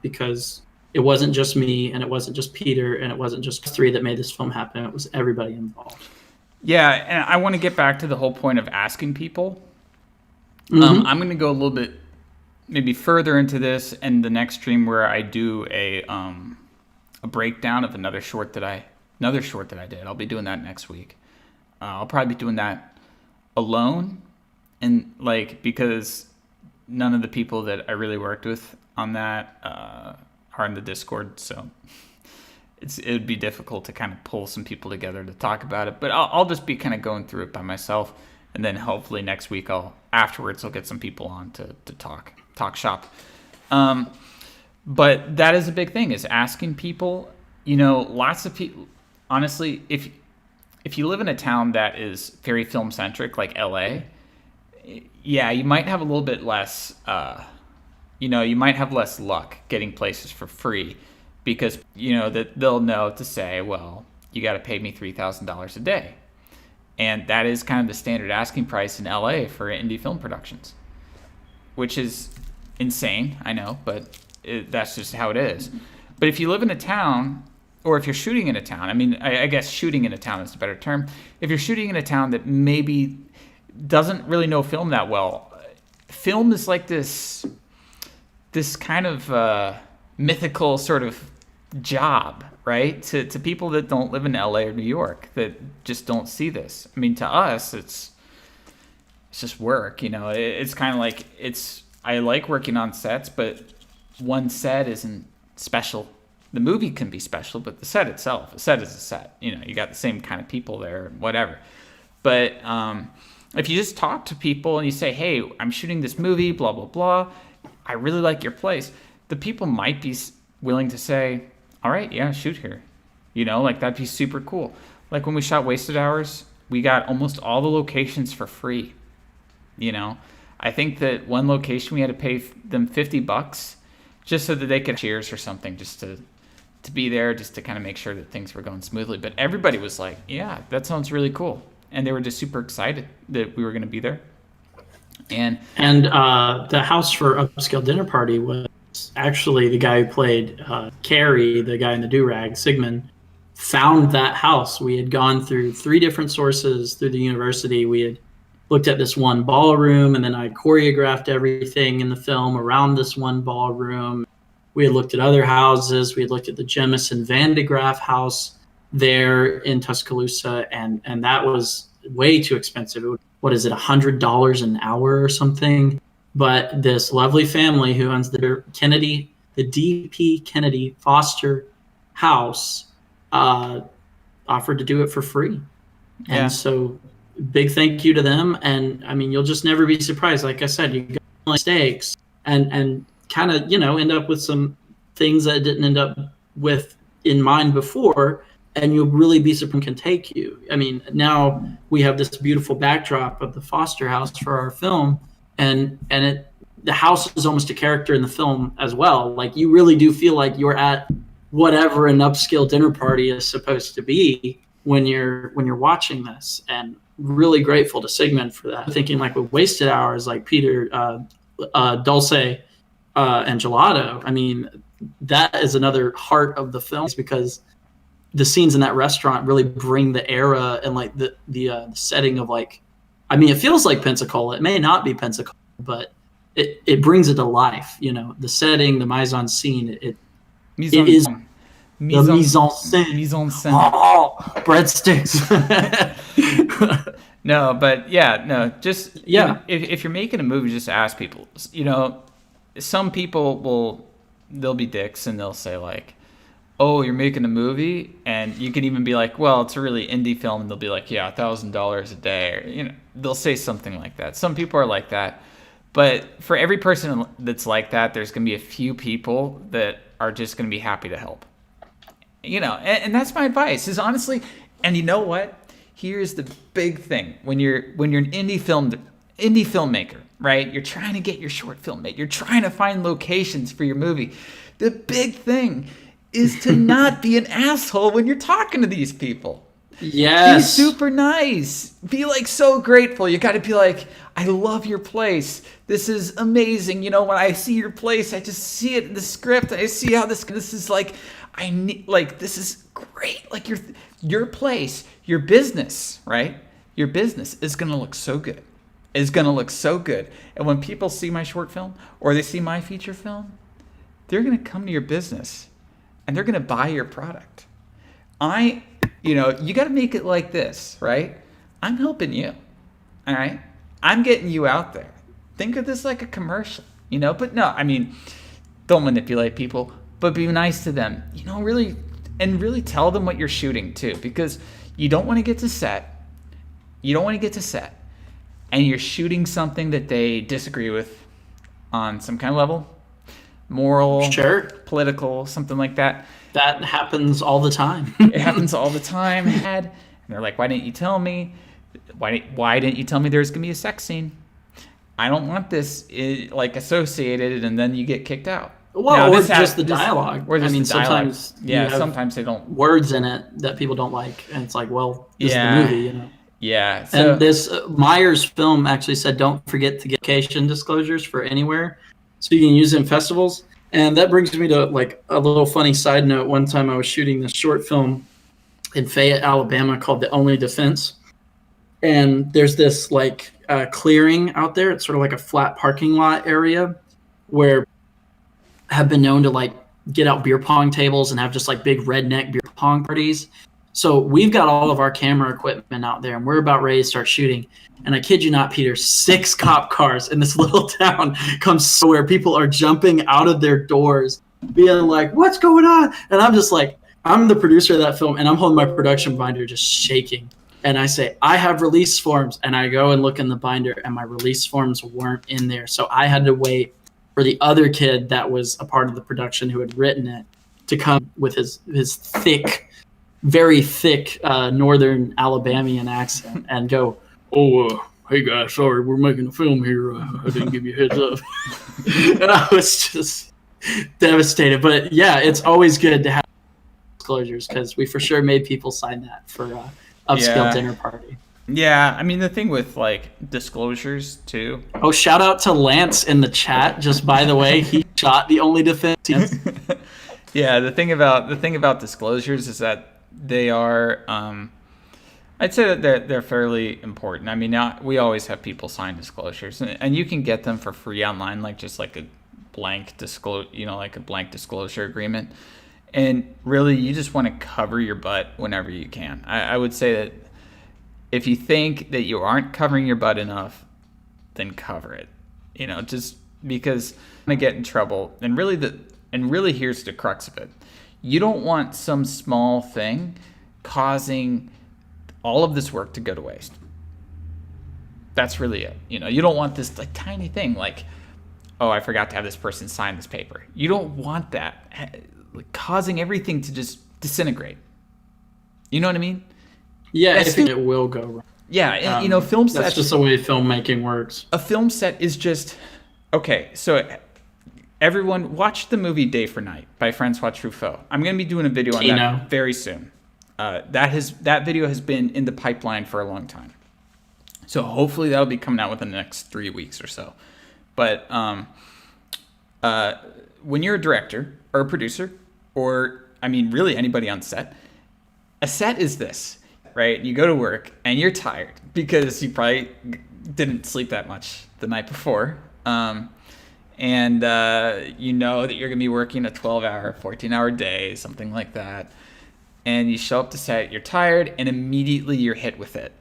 [SPEAKER 2] because it wasn't just me, and it wasn't just Peter, and it wasn't just three that made this film happen. It was everybody involved.
[SPEAKER 1] Yeah, and I want to get back to the whole point of asking people. Mm-hmm. I'm going to go a little bit maybe further into this in the next stream, where I do a breakdown of another short that I did. I'll be doing that next week. I'll probably be doing that alone, and because none of the people that I really worked with on that are in the Discord, so it'd be difficult to kind of pull some people together to talk about it. But I'll just be kind of going through it by myself, and then hopefully next week I'll get some people on to talk shop. But that is a big thing, is asking people. Lots of people, honestly, if you live in a town that is very film centric, like LA, yeah, you might have a little bit less, you might have less luck getting places for free because, that they'll know to say, well, you got to pay me $3,000 a day. And that is kind of the standard asking price in LA for indie film productions, which is insane, I know, but that's just how it is. But if you live in a town, or if you're shooting in a town, I mean, I guess shooting in a town is a better term. If you're shooting in a town that maybe doesn't really know film that well, film is like this kind of mythical sort of job, right? To people that don't live in LA or New York, that just don't see this. I mean, to us, it's just work, It's kind of like, I like working on sets, but one set isn't special. The movie can be special, but the set itself, a set is a set. You got the same kind of people there, whatever. But if you just talk to people and you say, hey, I'm shooting this movie, blah, blah, blah, I really like your place, the people might be willing to say, all right, yeah, shoot here. Like that'd be super cool. Like when we shot Wasted Hours, we got almost all the locations for free. I think that one location we had to pay them $50 just so that they could cheers or something, just to be there, just to kind of make sure that things were going smoothly. But everybody was like, yeah, that sounds really cool. And they were just super excited that we were going to be there. And
[SPEAKER 2] the house for Upscale Dinner Party was actually the guy who played Carrie, the guy in the do-rag, Sigmund, found that house. We had gone through 3 different sources through the university. We had looked at this one ballroom, and then I choreographed everything in the film around this one ballroom. We had looked at other houses. We had looked at the Jemison Van de Graaff house there in Tuscaloosa, and that was way too expensive. What is it, $100 an hour or something? But this lovely family who owns the D.P. Kennedy Foster house offered to do it for free.
[SPEAKER 1] Yeah.
[SPEAKER 2] And so big thank you to them. And I mean, you'll just never be surprised. Like I said, you got mistakes and kind of, end up with some things that didn't end up with in mind before, and you'll really be surprised can take you. I mean, now we have this beautiful backdrop of the Foster house for our film, and the house is almost a character in the film as well. Like you really do feel like you're at whatever an upscale dinner party is supposed to be when you're watching this, and really grateful to Sigmund for that. Thinking like with Wasted Hours, like Peter Dulce and Gelato, I mean, that is another heart of the film, because the scenes in that restaurant really bring the era and like the setting of like, I mean, it feels like Pensacola. It may not be Pensacola, but it brings it to life. The setting, the mise en scene, it is the mise en scène.
[SPEAKER 1] Mise en scène.
[SPEAKER 2] Oh, breadsticks.
[SPEAKER 1] No, but just if you're making a movie, just ask people. Some people they'll be dicks and they'll say like, oh, you're making a movie, and you can even be like, well, it's a really indie film, and they'll be like, yeah, $1,000 a day, or they'll say something like that. Some people are like that, but for every person that's like that, there's going to be a few people that are just going to be happy to help. And that's my advice, is honestly, and you know what? Here's the big thing: when you're an indie filmmaker, right? You're trying to get your short film made. You're trying to find locations for your movie. The big thing is to not be an asshole when you're talking to these people.
[SPEAKER 2] Yes.
[SPEAKER 1] Be super nice. Be like so grateful. You got to be like, I love your place. This is amazing. When I see your place, I just see it in the script. I see how this is like, this is great. Like your place, your business, right? Your business is going to look so good. It's going to look so good. And when people see my short film or they see my feature film, they're going to come to your business and they're going to buy your product. You got to make it like this, right? I'm helping you. All right. I'm getting you out there. Think of this like a commercial, but no, I mean, don't manipulate people, but be nice to them, really tell them what you're shooting too, because you don't want to get to set. And you're shooting something that they disagree with on some kind of level, moral,
[SPEAKER 2] sure,
[SPEAKER 1] political, something like that.
[SPEAKER 2] That happens all the time.
[SPEAKER 1] It happens all the time. And they're like, why didn't you tell me? Why didn't you tell me there's going to be a sex scene? I don't want this like associated, and then you get kicked out.
[SPEAKER 2] Well,
[SPEAKER 1] Now,
[SPEAKER 2] or
[SPEAKER 1] this
[SPEAKER 2] just the
[SPEAKER 1] this-
[SPEAKER 2] dialogue.
[SPEAKER 1] Or just
[SPEAKER 2] I mean,
[SPEAKER 1] the dialogue.
[SPEAKER 2] sometimes
[SPEAKER 1] Yeah,
[SPEAKER 2] you have
[SPEAKER 1] sometimes they don't.
[SPEAKER 2] words in it that people don't like, and it's like, well, this
[SPEAKER 1] Yeah.
[SPEAKER 2] is the movie, you know.
[SPEAKER 1] Yeah. So,
[SPEAKER 2] And this Myers film actually said, don't forget to get location disclosures for anywhere, so you can use it in festivals. And that brings me to like a little funny side note. One time I was shooting this short film in Fayette, Alabama called The Only Defense. And there's this like clearing out there. It's sort of like a flat parking lot area where have been known to like get out beer pong tables and have just like big redneck beer pong parties. So we've got all of our camera equipment out there and we're about ready to start shooting. And I kid you not, Peter, 6 cop cars in this little town comes where people are jumping out of their doors, being like, what's going on? And I'm just like, I'm the producer of that film and I'm holding my production binder just shaking. And I say, I have release forms. And I go and look in the binder and my release forms weren't in there. So I had to wait for the other kid that was a part of the production who had written it to come with his thick, very thick northern Alabamian accent and go, hey guys, sorry, we're making a film here. I didn't give you a heads up. And I was just devastated. But yeah, it's always good to have disclosures because we for sure made people sign that for upscale dinner party.
[SPEAKER 1] yeah, I mean the thing with like disclosures too.
[SPEAKER 2] Oh, shout out to Lance in the chat. Just by the way, he shot The Only Defense.
[SPEAKER 1] Yeah, the thing about disclosures is that they are. I'd say that they're fairly important. I mean, we always have people sign disclosures, and you can get them for free online, like just like a blank disclosure agreement. And really, you just want to cover your butt whenever you can. I would say that if you think that you aren't covering your butt enough, then cover it. You know, just because you're gonna get in trouble. And really, here's the crux of it: you don't want some small thing causing all of this work to go to waste. That's really it. You know, you don't want this like tiny thing like, oh, I forgot to have this person sign this paper. You don't want that causing everything to just disintegrate. You know what I mean?
[SPEAKER 2] Yeah, I think it will go wrong.
[SPEAKER 1] Yeah, and, film sets.
[SPEAKER 2] That's just the way filmmaking works.
[SPEAKER 1] A film set is just okay. So everyone watch the movie Day for Night by Francois Truffaut. I'm going to be doing a video on that very soon. That video has been in the pipeline for a long time. So hopefully that'll be coming out within the next 3 weeks or so. But when you're a director or a producer, or I mean really anybody on set, a set is this, right? You go to work and you're tired because you probably didn't sleep that much the night before. And you know that you're going to be working a 12-hour, 14-hour day, something like that. And you show up to set, you're tired, and immediately you're hit with it.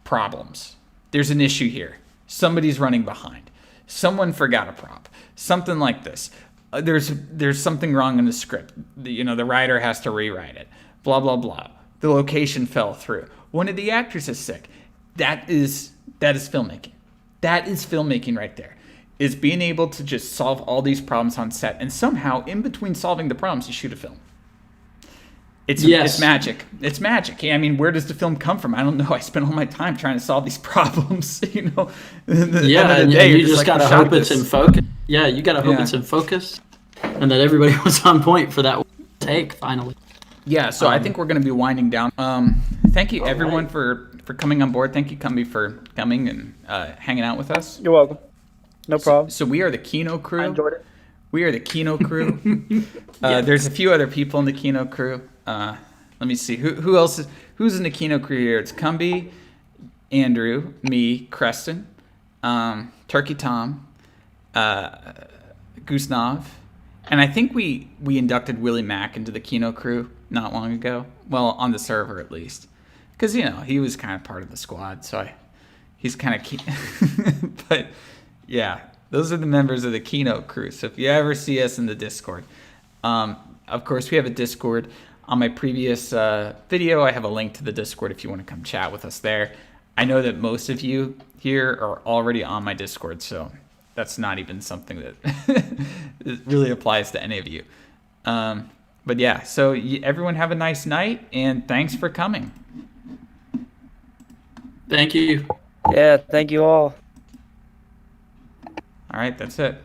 [SPEAKER 1] Problems. There's an issue here. Somebody's running behind. Someone forgot a prop. Something like this. There's something wrong in the script. The writer has to rewrite it. Blah, blah, blah. The location fell through. One of the actors is sick. That is filmmaking. That is filmmaking right there. Is being able to just solve all these problems on set, and somehow in between solving the problems, you shoot a film. It's magic. It's magic. I mean, where does the film come from? I don't know. I spent all my time trying to solve these problems. You know.
[SPEAKER 2] Yeah, and you just gotta hope it's in focus. Yeah, you gotta hope it's in focus, and that everybody was on point for that take finally.
[SPEAKER 1] Yeah. So I think we're gonna be winding down. Thank you everyone for coming on board. Thank you, Kumbi, for coming and hanging out with us.
[SPEAKER 6] You're welcome. No problem.
[SPEAKER 1] So we are the Kino crew.
[SPEAKER 6] I enjoyed it.
[SPEAKER 1] We are the Kino crew. There's a few other people in the Kino crew. Let me see. Who else who's in the Kino crew here? It's Kumbi, Andrew, me, Creston, Turkey Tom, Gusnav, and I think we inducted Willie Mack into the Kino crew not long ago. Well, on the server at least. Because, he was kind of part of the squad, so he's kind of key. But, yeah, those are the members of the Kino crew. So if you ever see us in the Discord, of course, we have a Discord. On my previous video, I have a link to the Discord if you want to come chat with us there. I know that most of you here are already on my Discord, so that's not even something that really applies to any of you. But yeah, so everyone have a nice night, and thanks for coming.
[SPEAKER 2] Thank you.
[SPEAKER 6] Yeah, thank you all.
[SPEAKER 1] All right, that's it.